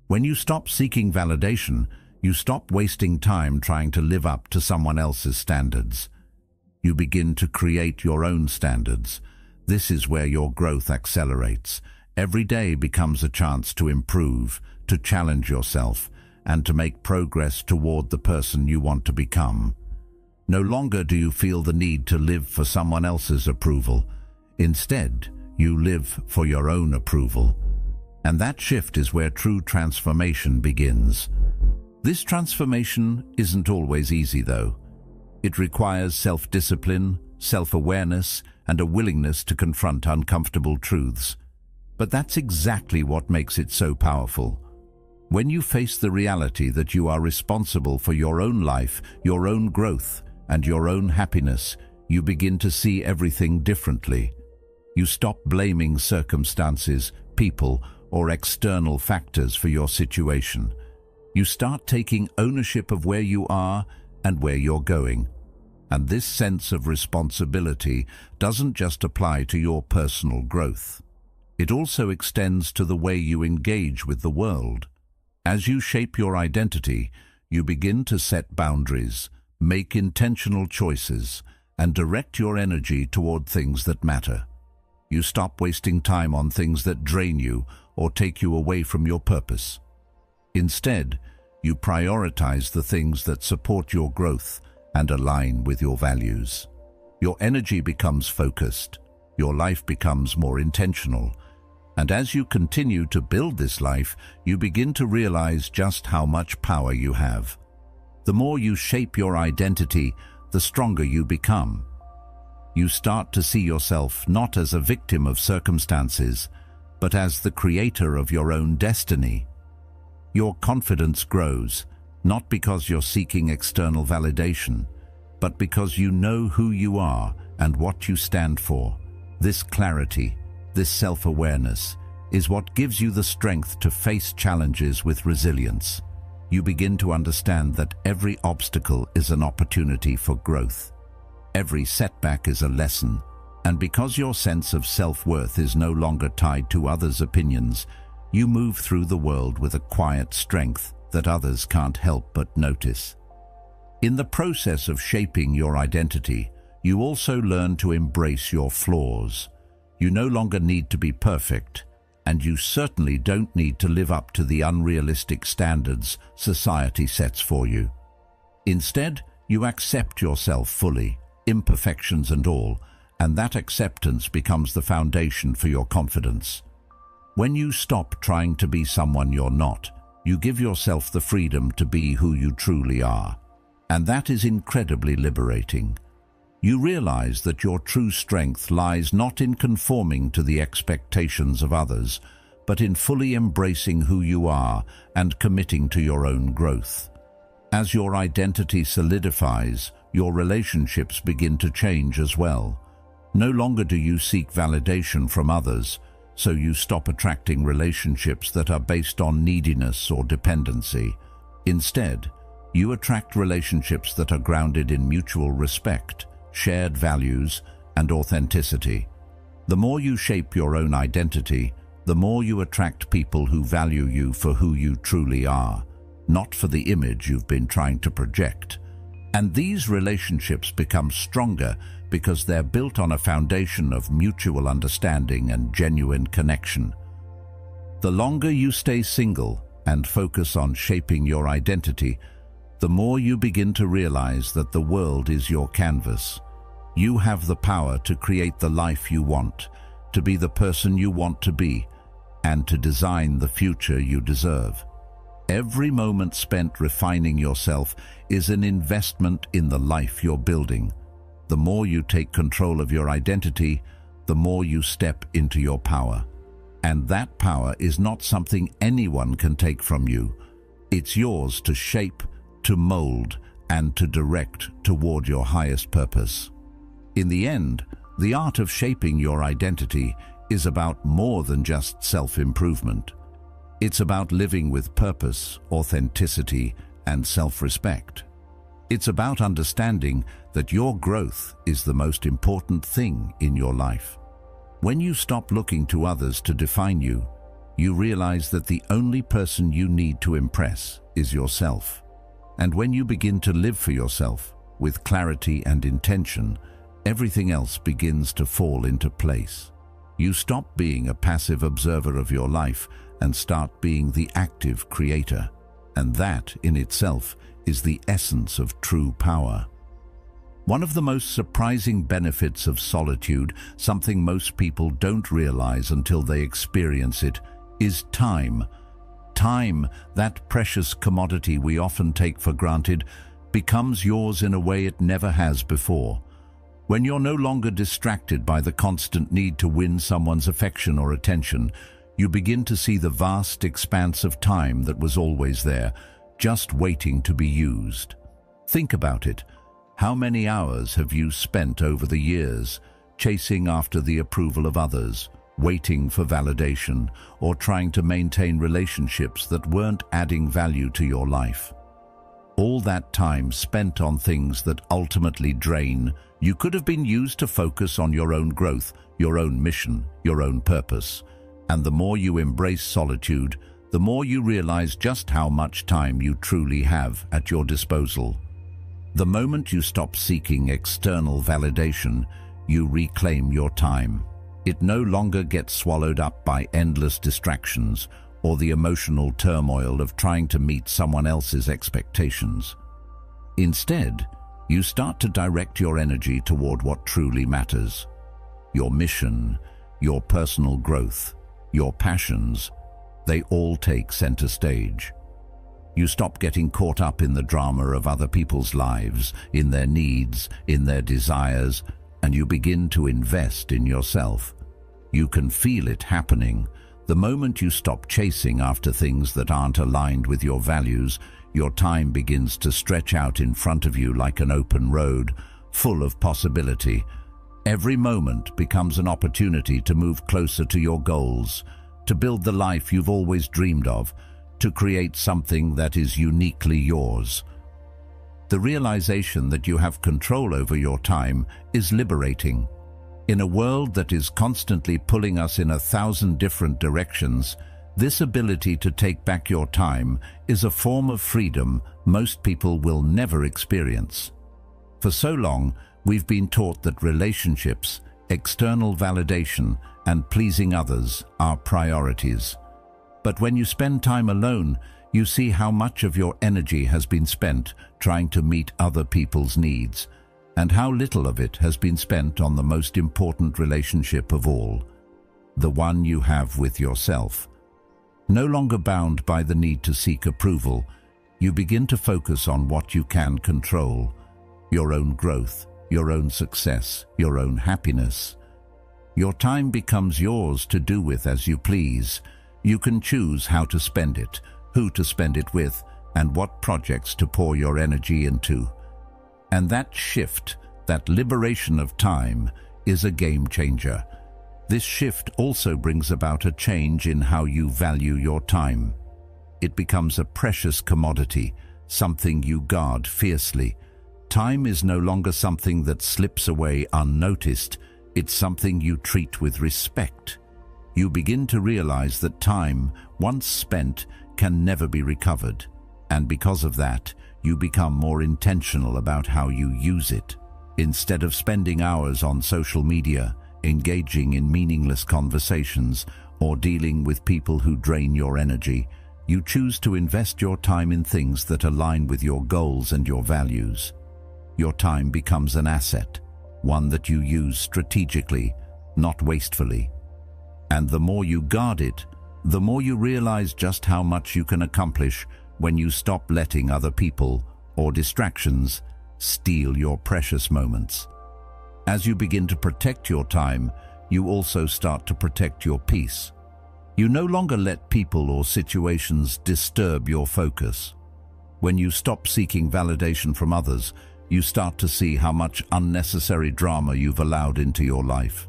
When you stop seeking validation, you stop wasting time trying to live up to someone else's standards. You begin to create your own standards. This is where your growth accelerates. Every day becomes a chance to improve, to challenge yourself, and to make progress toward the person you want to become. No longer do you feel the need to live for someone else's approval. Instead, you live for your own approval. And that shift is where true transformation begins. This transformation isn't always easy, though. It requires self-discipline, self-awareness, and a willingness to confront uncomfortable truths. But that's exactly what makes it so powerful. When you face the reality that you are responsible for your own life, your own growth, and your own happiness, you begin to see everything differently. You stop blaming circumstances, people, or external factors for your situation. You start taking ownership of where you are and where you're going. And this sense of responsibility doesn't just apply to your personal growth. It also extends to the way you engage with the world. As you shape your identity, you begin to set boundaries, make intentional choices, and direct your energy toward things that matter. You stop wasting time on things that drain you or take you away from your purpose. Instead, you prioritize the things that support your growth and align with your values. Your energy becomes focused, your life becomes more intentional, and as you continue to build this life, you begin to realize just how much power you have. The more you shape your identity, the stronger you become. You start to see yourself not as a victim of circumstances, but as the creator of your own destiny. Your confidence grows, not because you're seeking external validation, but because you know who you are and what you stand for. This clarity, this self-awareness, is what gives you the strength to face challenges with resilience. You begin to understand that every obstacle is an opportunity for growth. Every setback is a lesson, and because your sense of self-worth is no longer tied to others' opinions, you move through the world with a quiet strength that others can't help but notice. In the process of shaping your identity, you also learn to embrace your flaws. You no longer need to be perfect, and you certainly don't need to live up to the unrealistic standards society sets for you. Instead, you accept yourself fully, imperfections and all, and that acceptance becomes the foundation for your confidence. When you stop trying to be someone you're not, you give yourself the freedom to be who you truly are, and that is incredibly liberating. You realize that your true strength lies not in conforming to the expectations of others, but in fully embracing who you are and committing to your own growth. As your identity solidifies, your relationships begin to change as well. No longer do you seek validation from others, so you stop attracting relationships that are based on neediness or dependency. Instead, you attract relationships that are grounded in mutual respect, shared values, and authenticity. The more you shape your own identity, the more you attract people who value you for who you truly are, not for the image you've been trying to project. And these relationships become stronger because they're built on a foundation of mutual understanding and genuine connection. The longer you stay single and focus on shaping your identity, the more you begin to realize that the world is your canvas. You have the power to create the life you want, to be the person you want to be, and to design the future you deserve. Every moment spent refining yourself is an investment in the life you're building. The more you take control of your identity, the more you step into your power. And that power is not something anyone can take from you. It's yours to shape, to mold, and to direct toward your highest purpose. In the end, the art of shaping your identity is about more than just self-improvement. It's about living with purpose, authenticity, and self-respect. It's about understanding that your growth is the most important thing in your life. When you stop looking to others to define you, you realize that the only person you need to impress is yourself. And when you begin to live for yourself, with clarity and intention, everything else begins to fall into place. You stop being a passive observer of your life and start being the active creator. And that, in itself, is the essence of true power. One of the most surprising benefits of solitude, something most people don't realize until they experience it, is time. Time, that precious commodity we often take for granted, becomes yours in a way it never has before. When you're no longer distracted by the constant need to win someone's affection or attention, you begin to see the vast expanse of time that was always there, just waiting to be used. Think about it. How many hours have you spent over the years chasing after the approval of others, waiting for validation, or trying to maintain relationships that weren't adding value to your life? All that time spent on things that ultimately drain you could have been used to focus on your own growth, your own mission, your own purpose. And the more you embrace solitude, the more you realize just how much time you truly have at your disposal. The moment you stop seeking external validation, you reclaim your time. It no longer gets swallowed up by endless distractions or the emotional turmoil of trying to meet someone else's expectations. Instead, you start to direct your energy toward what truly matters. Your mission, your personal growth, your passions, they all take center stage. You stop getting caught up in the drama of other people's lives, in their needs, in their desires, and you begin to invest in yourself. You can feel it happening. The moment you stop chasing after things that aren't aligned with your values, your time begins to stretch out in front of you like an open road, full of possibility. Every moment becomes an opportunity to move closer to your goals, to build the life you've always dreamed of, to create something that is uniquely yours. The realization that you have control over your time is liberating. In a world that is constantly pulling us in 1,000 different directions, this ability to take back your time is a form of freedom most people will never experience. For so long, we've been taught that relationships, external validation, and pleasing others are priorities. But when you spend time alone, you see how much of your energy has been spent trying to meet other people's needs, and how little of it has been spent on the most important relationship of all, the one you have with yourself. No longer bound by the need to seek approval, you begin to focus on what you can control: your own growth, your own success, your own happiness. Your time becomes yours to do with as you please. You can choose how to spend it, who to spend it with, and what projects to pour your energy into. And that shift, that liberation of time, is a game changer. This shift also brings about a change in how you value your time. It becomes a precious commodity, something you guard fiercely. Time is no longer something that slips away unnoticed. It's something you treat with respect. You begin to realize that time, once spent, can never be recovered. And because of that, you become more intentional about how you use it. Instead of spending hours on social media, engaging in meaningless conversations, or dealing with people who drain your energy, you choose to invest your time in things that align with your goals and your values. Your time becomes an asset, one that you use strategically, not wastefully. And the more you guard it, the more you realize just how much you can accomplish when you stop letting other people or distractions steal your precious moments. As you begin to protect your time, you also start to protect your peace. You no longer let people or situations disturb your focus. When you stop seeking validation from others, you start to see how much unnecessary drama you've allowed into your life.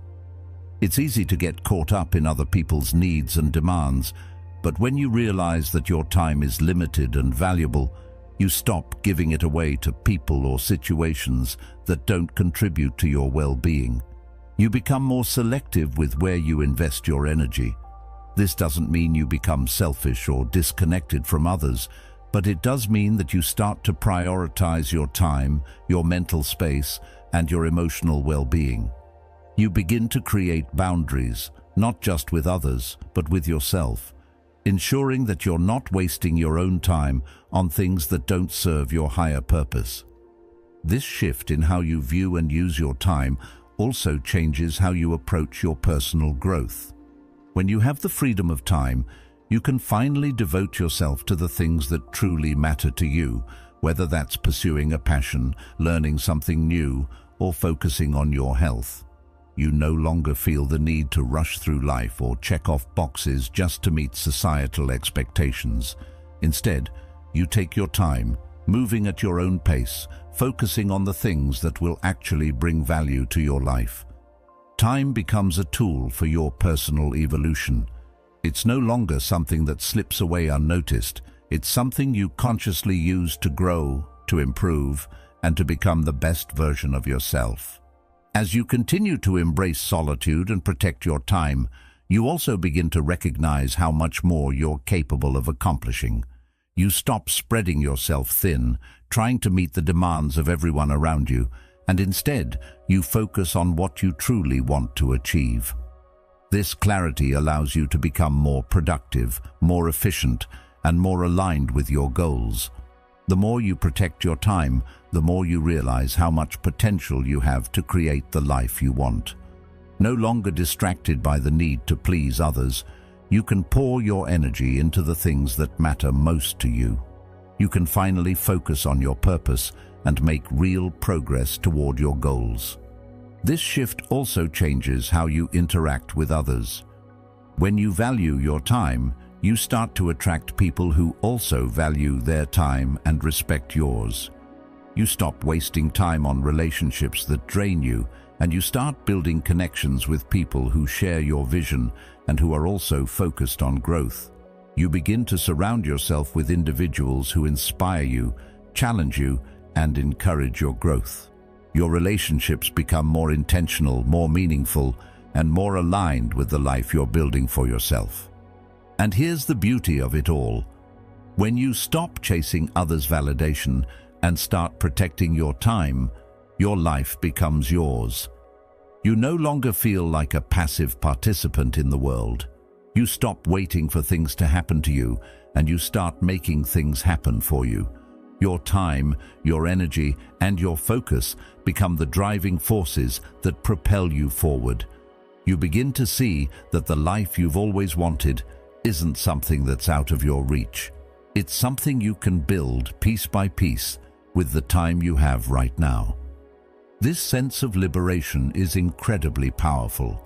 It's easy to get caught up in other people's needs and demands, but when you realize that your time is limited and valuable, you stop giving it away to people or situations that don't contribute to your well-being. You become more selective with where you invest your energy. This doesn't mean you become selfish or disconnected from others, but it does mean that you start to prioritize your time, your mental space, and your emotional well-being. You begin to create boundaries, not just with others, but with yourself, ensuring that you're not wasting your own time on things that don't serve your higher purpose. This shift in how you view and use your time also changes how you approach your personal growth. When you have the freedom of time, you can finally devote yourself to the things that truly matter to you, whether that's pursuing a passion, learning something new, or focusing on your health. You no longer feel the need to rush through life or check off boxes just to meet societal expectations. Instead, you take your time, moving at your own pace, focusing on the things that will actually bring value to your life. Time becomes a tool for your personal evolution. It's no longer something that slips away unnoticed. It's something you consciously use to grow, to improve, and to become the best version of yourself. As you continue to embrace solitude and protect your time, you also begin to recognize how much more you're capable of accomplishing. You stop spreading yourself thin, trying to meet the demands of everyone around you, and instead, you focus on what you truly want to achieve. This clarity allows you to become more productive, more efficient, and more aligned with your goals. The more you protect your time, the more you realize how much potential you have to create the life you want. No longer distracted by the need to please others, you can pour your energy into the things that matter most to you. You can finally focus on your purpose and make real progress toward your goals. This shift also changes how you interact with others. When you value your time, you start to attract people who also value their time and respect yours. You stop wasting time on relationships that drain you, and you start building connections with people who share your vision and who are also focused on growth. You begin to surround yourself with individuals who inspire you, challenge you, and encourage your growth. Your relationships become more intentional, more meaningful, and more aligned with the life you're building for yourself. And here's the beauty of it all. When you stop chasing others' validation and start protecting your time, your life becomes yours. You no longer feel like a passive participant in the world. You stop waiting for things to happen to you, and you start making things happen for you. Your time, your energy, and your focus become the driving forces that propel you forward. You begin to see that the life you've always wanted isn't something that's out of your reach. It's something you can build piece by piece with the time you have right now. This sense of liberation is incredibly powerful.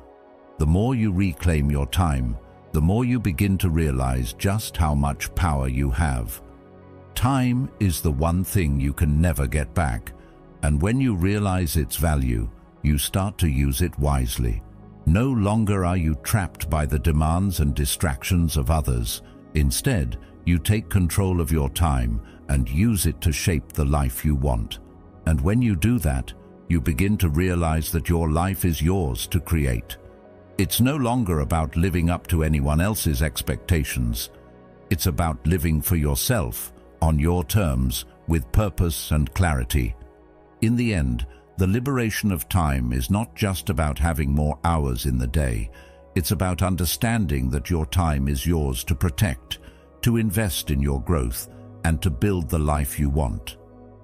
The more you reclaim your time, the more you begin to realize just how much power you have. Time is the one thing you can never get back, and when you realize its value, you start to use it wisely. No longer are you trapped by the demands and distractions of others. Instead, you take control of your time and use it to shape the life you want. And when you do that, you begin to realize that your life is yours to create. It's no longer about living up to anyone else's expectations. It's about living for yourself, on your terms, with purpose and clarity. In the end, the liberation of time is not just about having more hours in the day. It's about understanding that your time is yours to protect, to invest in your growth, and to build the life you want.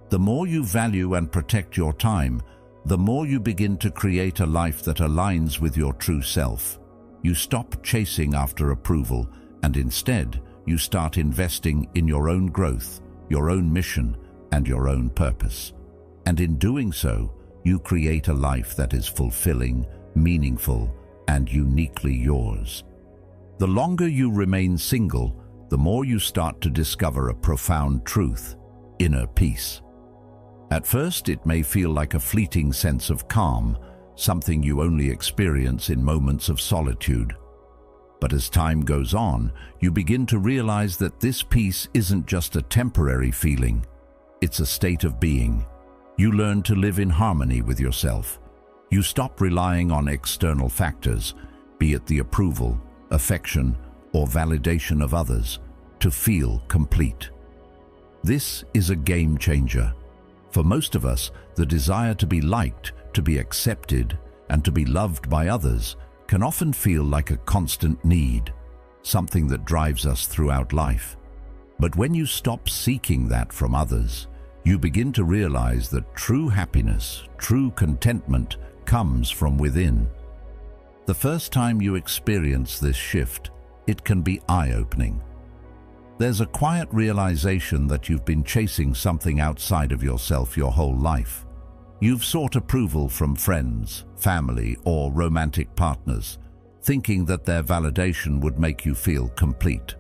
The more you value and protect your time, the more you begin to create a life that aligns with your true self. You stop chasing after approval, and instead, you start investing in your own growth, your own mission, and your own purpose. And in doing so, you create a life that is fulfilling, meaningful, and uniquely yours. The longer you remain single, the more you start to discover a profound truth, inner peace. At first, it may feel like a fleeting sense of calm, something you only experience in moments of solitude. But as time goes on, you begin to realize that this peace isn't just a temporary feeling. It's a state of being. You learn to live in harmony with yourself. You stop relying on external factors, be it the approval, affection, or validation of others, to feel complete. This is a game changer. For most of us, the desire to be liked, to be accepted, and to be loved by others can often feel like a constant need, something that drives us throughout life. But when you stop seeking that from others, you begin to realize that true happiness, true contentment, comes from within. The first time you experience this shift, it can be eye-opening. There's a quiet realization that you've been chasing something outside of yourself your whole life. You've sought approval from friends, family, or romantic partners, thinking that their validation would make you feel complete.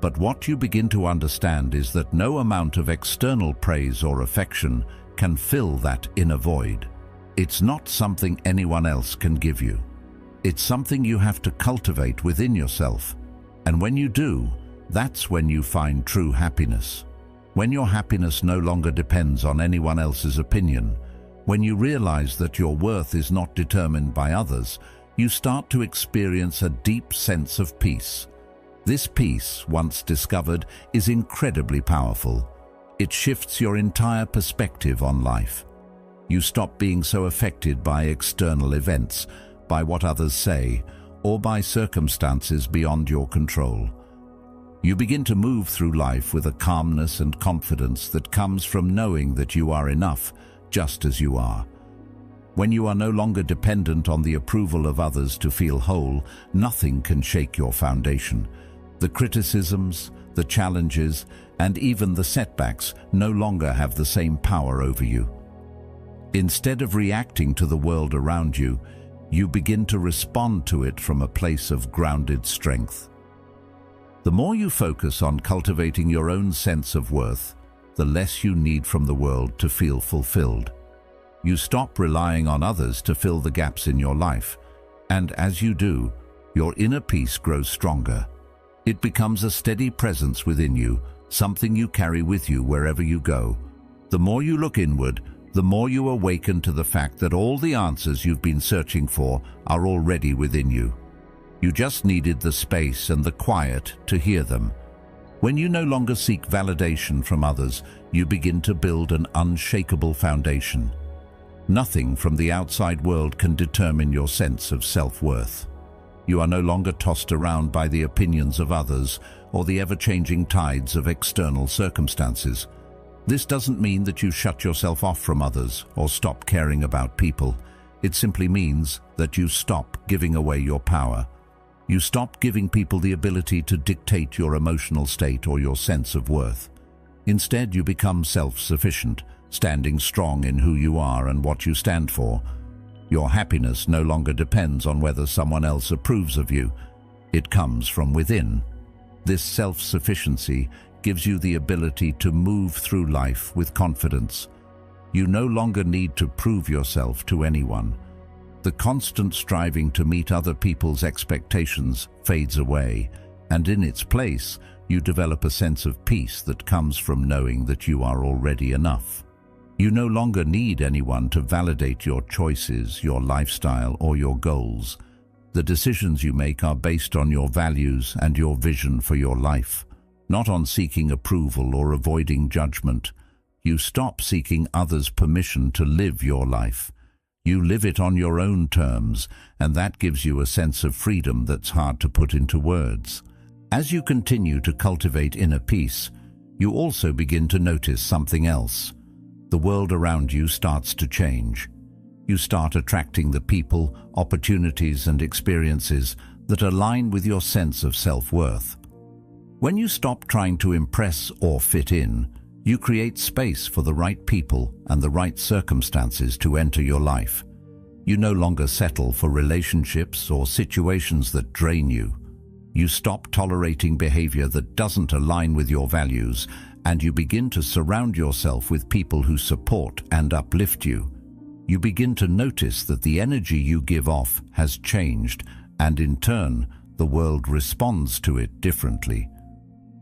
But what you begin to understand is that no amount of external praise or affection can fill that inner void. It's not something anyone else can give you. It's something you have to cultivate within yourself. And when you do, that's when you find true happiness. When your happiness no longer depends on anyone else's opinion, when you realize that your worth is not determined by others, you start to experience a deep sense of peace. This peace, once discovered, is incredibly powerful. It shifts your entire perspective on life. You stop being so affected by external events, by what others say, or by circumstances beyond your control. You begin to move through life with a calmness and confidence that comes from knowing that you are enough, just as you are. When you are no longer dependent on the approval of others to feel whole, nothing can shake your foundation. The criticisms, the challenges, and even the setbacks no longer have the same power over you. Instead of reacting to the world around you, you begin to respond to it from a place of grounded strength. The more you focus on cultivating your own sense of worth, the less you need from the world to feel fulfilled. You stop relying on others to fill the gaps in your life, and as you do, your inner peace grows stronger. It becomes a steady presence within you, something you carry with you wherever you go. The more you look inward, the more you awaken to the fact that all the answers you've been searching for are already within you. You just needed the space and the quiet to hear them. When you no longer seek validation from others, you begin to build an unshakable foundation. Nothing from the outside world can determine your sense of self-worth. You are no longer tossed around by the opinions of others or the ever-changing tides of external circumstances. This doesn't mean that you shut yourself off from others or stop caring about people. It simply means that you stop giving away your power. You stop giving people the ability to dictate your emotional state or your sense of worth. Instead, you become self-sufficient, standing strong in who you are and what you stand for. Your happiness no longer depends on whether someone else approves of you. It comes from within. This self-sufficiency gives you the ability to move through life with confidence. You no longer need to prove yourself to anyone. The constant striving to meet other people's expectations fades away, and in its place, you develop a sense of peace that comes from knowing that you are already enough. You no longer need anyone to validate your choices, your lifestyle, or your goals. The decisions you make are based on your values and your vision for your life, not on seeking approval or avoiding judgment. You stop seeking others' permission to live your life. You live it on your own terms, and that gives you a sense of freedom that's hard to put into words. As you continue to cultivate inner peace, you also begin to notice something else. The world around you starts to change. You start attracting the people, opportunities, and experiences that align with your sense of self-worth. When you stop trying to impress or fit in, you create space for the right people and the right circumstances to enter your life. You no longer settle for relationships or situations that drain you. You stop tolerating behavior that doesn't align with your values, and you begin to surround yourself with people who support and uplift you. You begin to notice that the energy you give off has changed, and in turn, the world responds to it differently.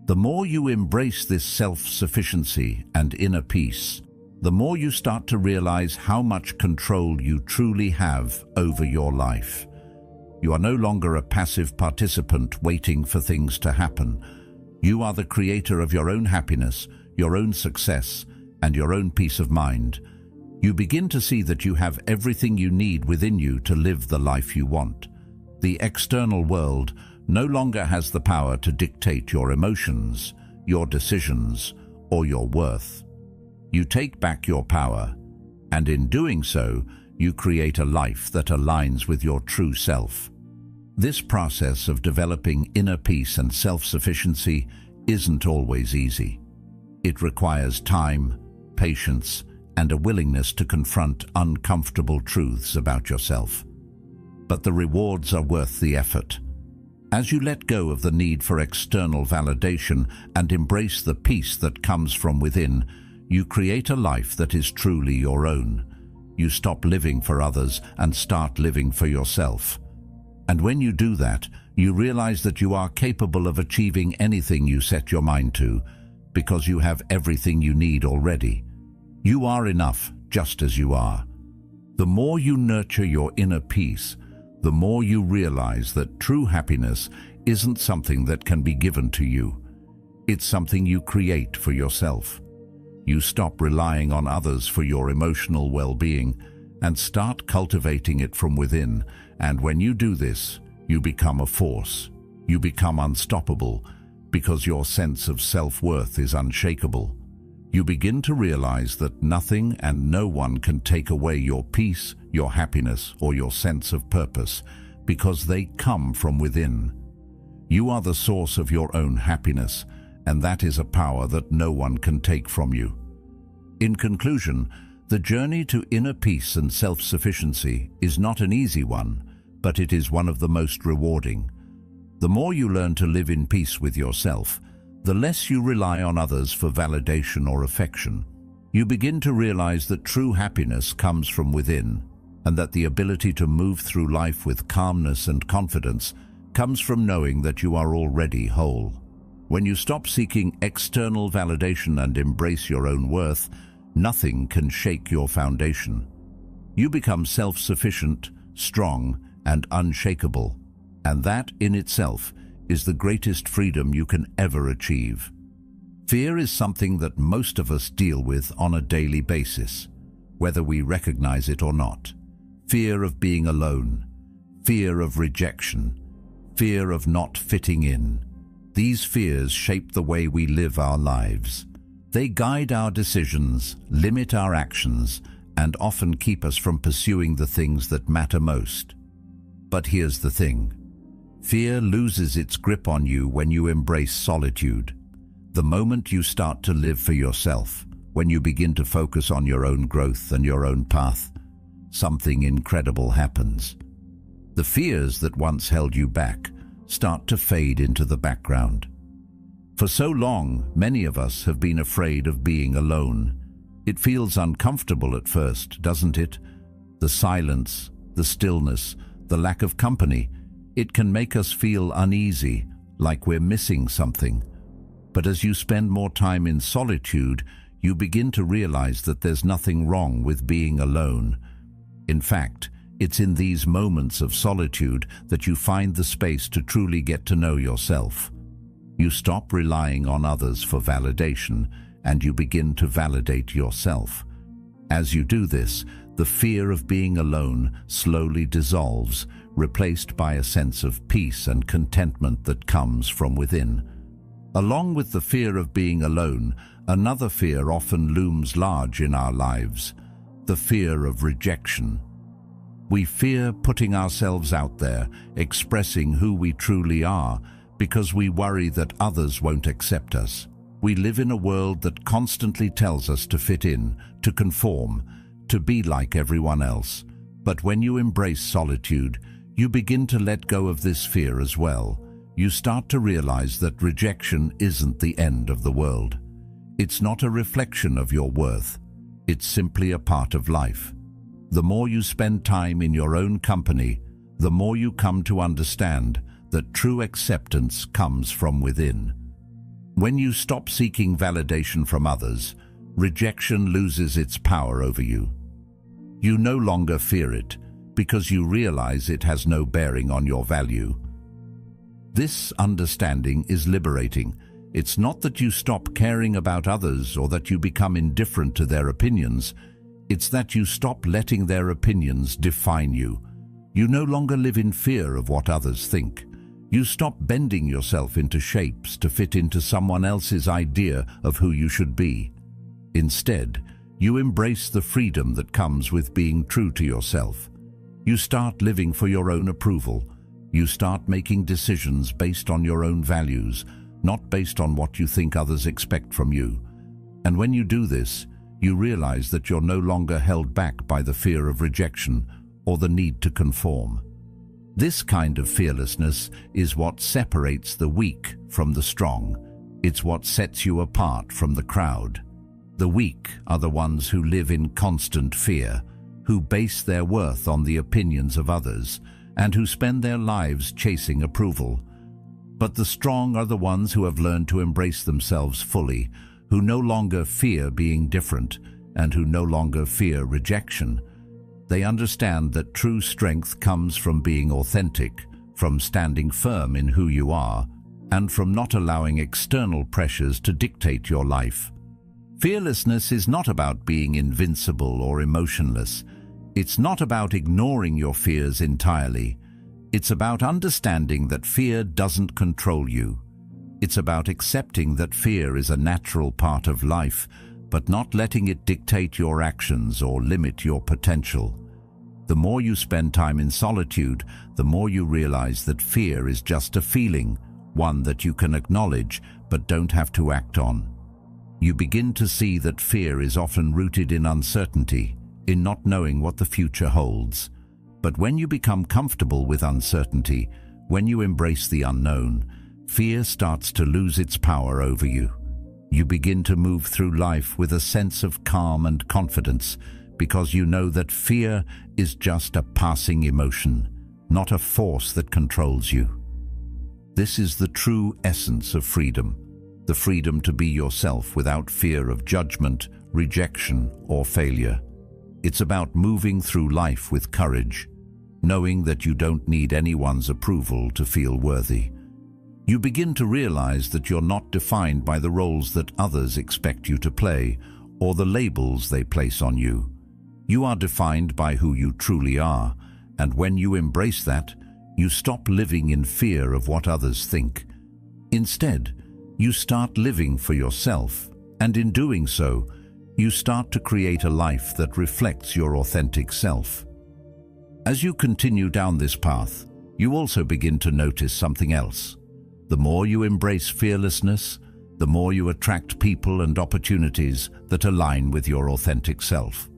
The more you embrace this self-sufficiency and inner peace, the more you start to realize how much control you truly have over your life. You are no longer a passive participant waiting for things to happen. You are the creator of your own happiness, your own success, and your own peace of mind. You begin to see that you have everything you need within you to live the life you want. The external world no longer has the power to dictate your emotions, your decisions, or your worth. You take back your power, and in doing so, you create a life that aligns with your true self. This process of developing inner peace and self-sufficiency isn't always easy. It requires time, patience, and a willingness to confront uncomfortable truths about yourself. But the rewards are worth the effort. As you let go of the need for external validation and embrace the peace that comes from within, you create a life that is truly your own. You stop living for others and start living for yourself. And when you do that, you realize that you are capable of achieving anything you set your mind to, because you have everything you need already. You are enough just as you are. The more you nurture your inner peace, the more you realize that true happiness isn't something that can be given to you. It's something you create for yourself. You stop relying on others for your emotional well-being and start cultivating it from within. And when you do this, you become a force. You become unstoppable because your sense of self-worth is unshakable. You begin to realize that nothing and no one can take away your peace, your happiness, or your sense of purpose, because they come from within. You are the source of your own happiness, and that is a power that no one can take from you. In conclusion, the journey to inner peace and self-sufficiency is not an easy one, but it is one of the most rewarding. The more you learn to live in peace with yourself, the less you rely on others for validation or affection. You begin to realize that true happiness comes from within, and that the ability to move through life with calmness and confidence comes from knowing that you are already whole. When you stop seeking external validation and embrace your own worth, nothing can shake your foundation. You become self-sufficient, strong, and unshakable, and that in itself is the greatest freedom you can ever achieve. Fear is something that most of us deal with on a daily basis, whether we recognize it or not. Fear of being alone, fear of rejection, fear of not fitting in. These fears shape the way we live our lives. They guide our decisions, limit our actions, and often keep us from pursuing the things that matter most. But here's the thing. Fear loses its grip on you when you embrace solitude. The moment you start to live for yourself, when you begin to focus on your own growth and your own path, something incredible happens. The fears that once held you back start to fade into the background. For so long, many of us have been afraid of being alone. It feels uncomfortable at first, doesn't it? The silence, the stillness, the lack of company. It can make us feel uneasy, like we're missing something. But as you spend more time in solitude, you begin to realize that there's nothing wrong with being alone. In fact, it's in these moments of solitude that you find the space to truly get to know yourself. You stop relying on others for validation, and you begin to validate yourself. As you do this, the fear of being alone slowly dissolves, replaced by a sense of peace and contentment that comes from within. Along with the fear of being alone, another fear often looms large in our lives: the fear of rejection. We fear putting ourselves out there, expressing who we truly are, because we worry that others won't accept us. We live in a world that constantly tells us to fit in, to conform, to be like everyone else. But when you embrace solitude, you begin to let go of this fear as well. You start to realize that rejection isn't the end of the world. It's not a reflection of your worth. It's simply a part of life. The more you spend time in your own company, the more you come to understand that true acceptance comes from within. When you stop seeking validation from others, rejection loses its power over you. You no longer fear it, because you realize it has no bearing on your value. This understanding is liberating. It's not that you stop caring about others or that you become indifferent to their opinions. It's that you stop letting their opinions define you. You no longer live in fear of what others think. You stop bending yourself into shapes to fit into someone else's idea of who you should be. Instead, you embrace the freedom that comes with being true to yourself. You start living for your own approval. You start making decisions based on your own values, not based on what you think others expect from you. And when you do this, you realize that you're no longer held back by the fear of rejection or the need to conform. This kind of fearlessness is what separates the weak from the strong. It's what sets you apart from the crowd. The weak are the ones who live in constant fear, who base their worth on the opinions of others, and who spend their lives chasing approval. But the strong are the ones who have learned to embrace themselves fully, who no longer fear being different, and who no longer fear rejection. They understand that true strength comes from being authentic, from standing firm in who you are, and from not allowing external pressures to dictate your life. Fearlessness is not about being invincible or emotionless. It's not about ignoring your fears entirely. It's about understanding that fear doesn't control you. It's about accepting that fear is a natural part of life, but not letting it dictate your actions or limit your potential. The more you spend time in solitude, the more you realize that fear is just a feeling, one that you can acknowledge but don't have to act on. You begin to see that fear is often rooted in uncertainty, in not knowing what the future holds. But when you become comfortable with uncertainty, when you embrace the unknown, fear starts to lose its power over you. You begin to move through life with a sense of calm and confidence, because you know that fear is just a passing emotion, not a force that controls you. This is the true essence of freedom, the freedom to be yourself without fear of judgment, rejection, or failure. It's about moving through life with courage, knowing that you don't need anyone's approval to feel worthy. You begin to realize that you're not defined by the roles that others expect you to play or the labels they place on you. You are defined by who you truly are, and when you embrace that, you stop living in fear of what others think. Instead, you start living for yourself, and in doing so, you start to create a life that reflects your authentic self. As you continue down this path, you also begin to notice something else. The more you embrace fearlessness, the more you attract people and opportunities that align with your authentic self.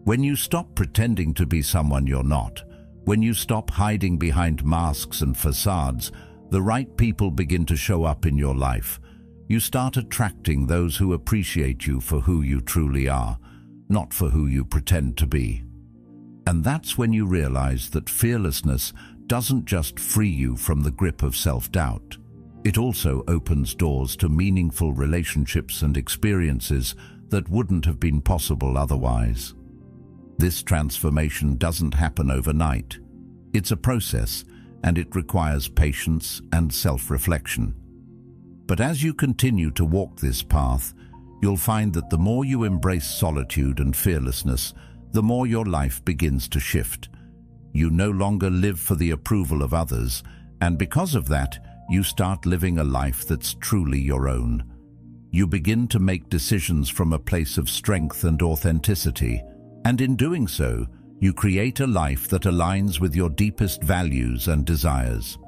When you stop pretending to be someone you're not, when you stop hiding behind masks and facades, the right people begin to show up in your life. You start attracting those who appreciate you for who you truly are, not for who you pretend to be. And that's when you realize that fearlessness doesn't just free you from the grip of self-doubt. It also opens doors to meaningful relationships and experiences that wouldn't have been possible otherwise. This transformation doesn't happen overnight. It's a process, and it requires patience and self-reflection. But as you continue to walk this path, you'll find that the more you embrace solitude and fearlessness, the more your life begins to shift. You no longer live for the approval of others, and because of that, you start living a life that's truly your own. You begin to make decisions from a place of strength and authenticity, and in doing so, you create a life that aligns with your deepest values and desires.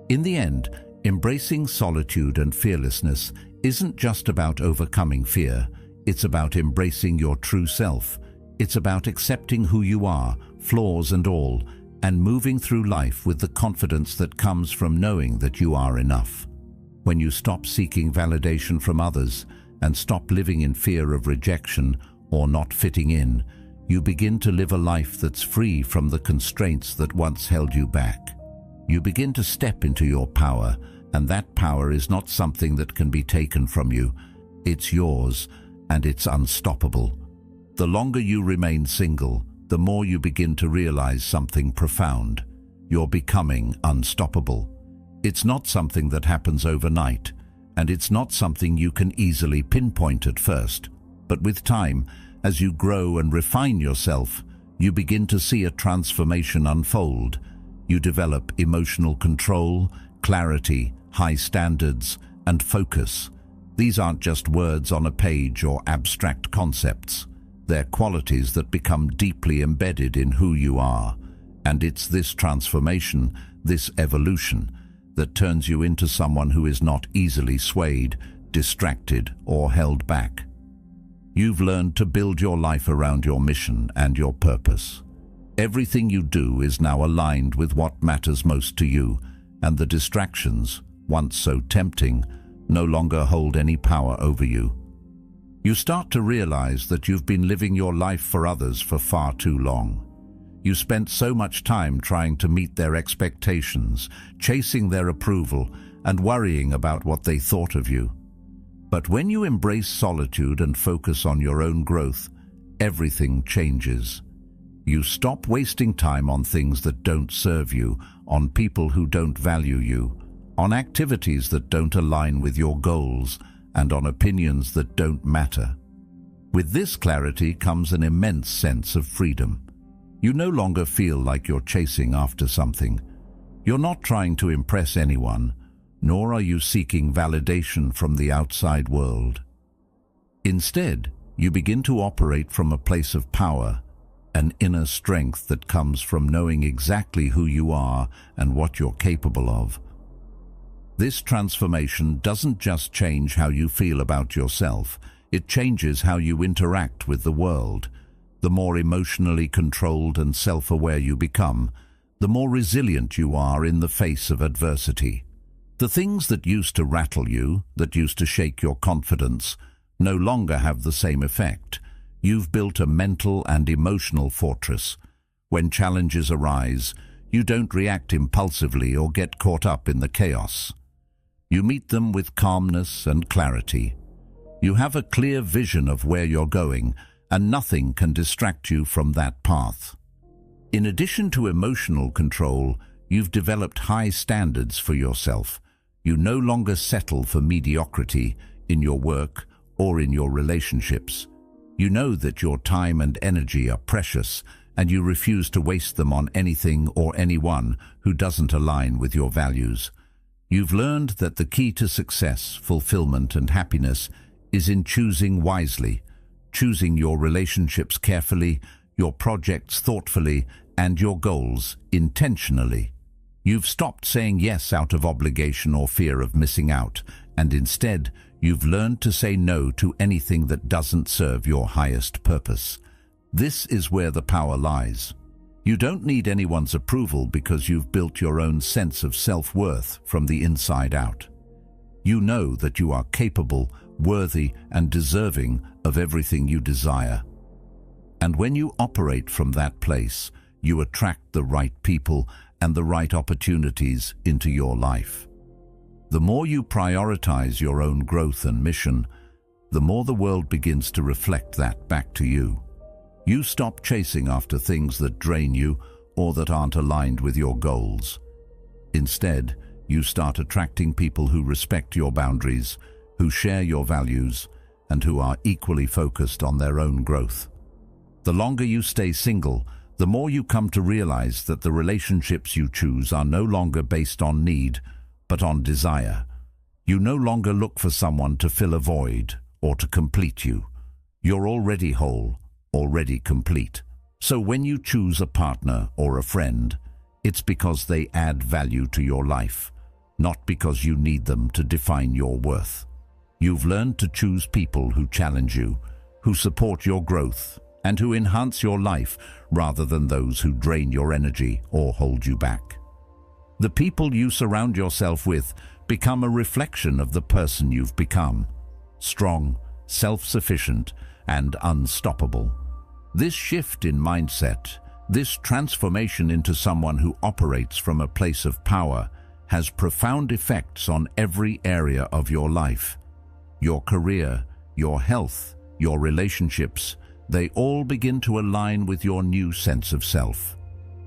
In the end, embracing solitude and fearlessness isn't just about overcoming fear, it's about embracing your true self. It's about accepting who you are, flaws and all, and moving through life with the confidence that comes from knowing that you are enough. When you stop seeking validation from others and stop living in fear of rejection or not fitting in, you begin to live a life that's free from the constraints that once held you back. You begin to step into your power, and that power is not something that can be taken from you. It's yours, and it's unstoppable. The longer you remain single, the more you begin to realize something profound. You're becoming unstoppable. It's not something that happens overnight, and it's not something you can easily pinpoint at first. But with time, as you grow and refine yourself, you begin to see a transformation unfold. You develop emotional control, clarity, high standards, and focus. These aren't just words on a page or abstract concepts. They're qualities that become deeply embedded in who you are. And it's this transformation, this evolution, that turns you into someone who is not easily swayed, distracted, or held back. You've learned to build your life around your mission and your purpose. Everything you do is now aligned with what matters most to you, and the distractions, once so tempting, no longer hold any power over you. You start to realize that you've been living your life for others for far too long. You spent so much time trying to meet their expectations, chasing their approval, and worrying about what they thought of you. But when you embrace solitude and focus on your own growth, everything changes. You stop wasting time on things that don't serve you, on people who don't value you, on activities that don't align with your goals, and on opinions that don't matter. With this clarity comes an immense sense of freedom. You no longer feel like you're chasing after something. You're not trying to impress anyone, nor are you seeking validation from the outside world. Instead, you begin to operate from a place of power, an inner strength that comes from knowing exactly who you are and what you're capable of. This transformation doesn't just change how you feel about yourself, it changes how you interact with the world. The more emotionally controlled and self-aware you become, the more resilient you are in the face of adversity. The things that used to rattle you, that used to shake your confidence, no longer have the same effect. You've built a mental and emotional fortress. When challenges arise, you don't react impulsively or get caught up in the chaos. You meet them with calmness and clarity. You have a clear vision of where you're going, and nothing can distract you from that path. In addition to emotional control, you've developed high standards for yourself. You no longer settle for mediocrity in your work or in your relationships. You know that your time and energy are precious, and you refuse to waste them on anything or anyone who doesn't align with your values. You've learned that the key to success, fulfillment, and happiness is in choosing wisely, choosing your relationships carefully, your projects thoughtfully, and your goals intentionally. You've stopped saying yes out of obligation or fear of missing out, and instead, you've learned to say no to anything that doesn't serve your highest purpose. This is where the power lies. You don't need anyone's approval because you've built your own sense of self-worth from the inside out. You know that you are capable, worthy, and deserving of everything you desire. And when you operate from that place, you attract the right people and the right opportunities into your life. The more you prioritize your own growth and mission, the more the world begins to reflect that back to you. You stop chasing after things that drain you or that aren't aligned with your goals. Instead, you start attracting people who respect your boundaries, who share your values, and who are equally focused on their own growth. The longer you stay single, the more you come to realize that the relationships you choose are no longer based on need, but on desire. You no longer look for someone to fill a void or to complete you. You're already whole, already complete. So when you choose a partner or a friend, it's because they add value to your life, not because you need them to define your worth. You've learned to choose people who challenge you, who support your growth, and who enhance your life rather than those who drain your energy or hold you back. The people you surround yourself with become a reflection of the person you've become: strong, self-sufficient, and unstoppable. This shift in mindset, this transformation into someone who operates from a place of power, has profound effects on every area of your life. Your career, your health, your relationships, they all begin to align with your new sense of self.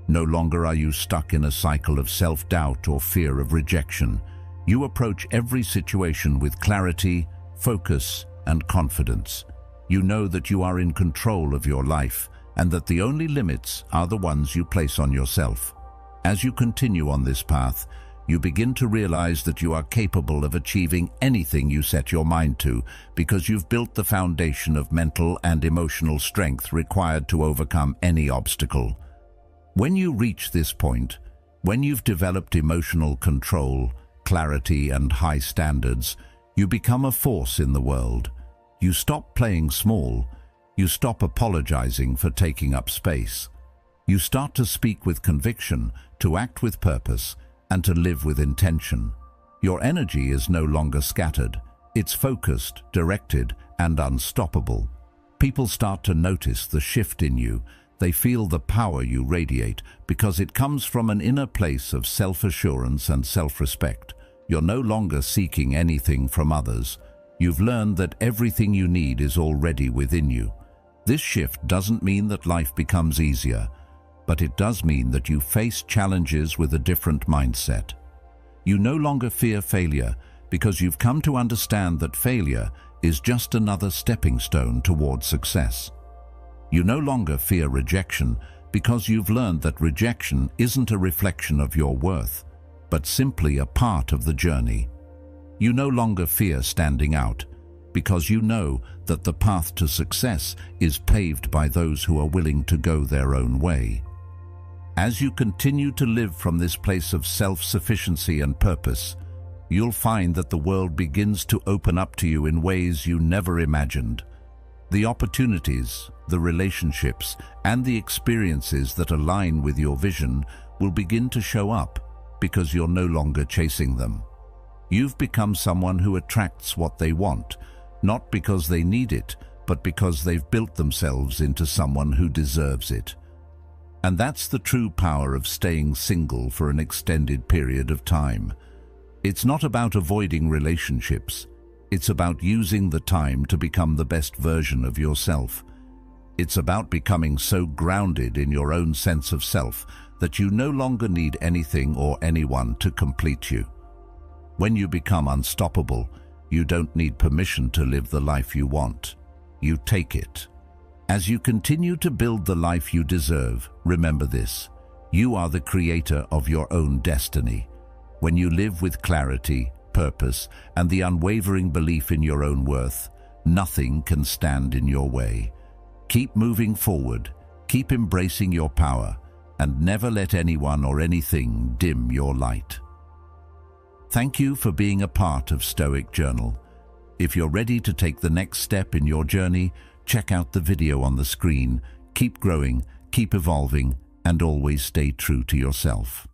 No longer are you stuck in a cycle of self-doubt or fear of rejection. You approach every situation with clarity, focus, and confidence. You know that you are in control of your life and that the only limits are the ones you place on yourself. As you continue on this path, you begin to realize that you are capable of achieving anything you set your mind to because you've built the foundation of mental and emotional strength required to overcome any obstacle. When you reach this point, when you've developed emotional control, clarity, and high standards, you become a force in the world. You stop playing small. You stop apologizing for taking up space. You start to speak with conviction, to act with purpose, and to live with intention. Your energy is no longer scattered. It's focused, directed, and unstoppable. People start to notice the shift in you. They feel the power you radiate because it comes from an inner place of self-assurance and self-respect. You're no longer seeking anything from others. You've learned that everything you need is already within you. This shift doesn't mean that life becomes easier, but it does mean that you face challenges with a different mindset. You no longer fear failure because you've come to understand that failure is just another stepping stone towards success. You no longer fear rejection because you've learned that rejection isn't a reflection of your worth, but simply a part of the journey. You no longer fear standing out because you know that the path to success is paved by those who are willing to go their own way. As you continue to live from this place of self-sufficiency and purpose, you'll find that the world begins to open up to you in ways you never imagined. The opportunities, the relationships, and the experiences that align with your vision will begin to show up because you're no longer chasing them. You've become someone who attracts what they want, not because they need it, but because they've built themselves into someone who deserves it. And that's the true power of staying single for an extended period of time. It's not about avoiding relationships. It's about using the time to become the best version of yourself. It's about becoming so grounded in your own sense of self that you no longer need anything or anyone to complete you. When you become unstoppable, you don't need permission to live the life you want. You take it. As you continue to build the life you deserve, remember this: you are the creator of your own destiny. When you live with clarity, purpose, and the unwavering belief in your own worth, nothing can stand in your way. Keep moving forward, keep embracing your power, and never let anyone or anything dim your light. Thank you for being a part of Stoic Journal. If you're ready to take the next step in your journey, check out the video on the screen. Keep growing, keep evolving, and always stay true to yourself.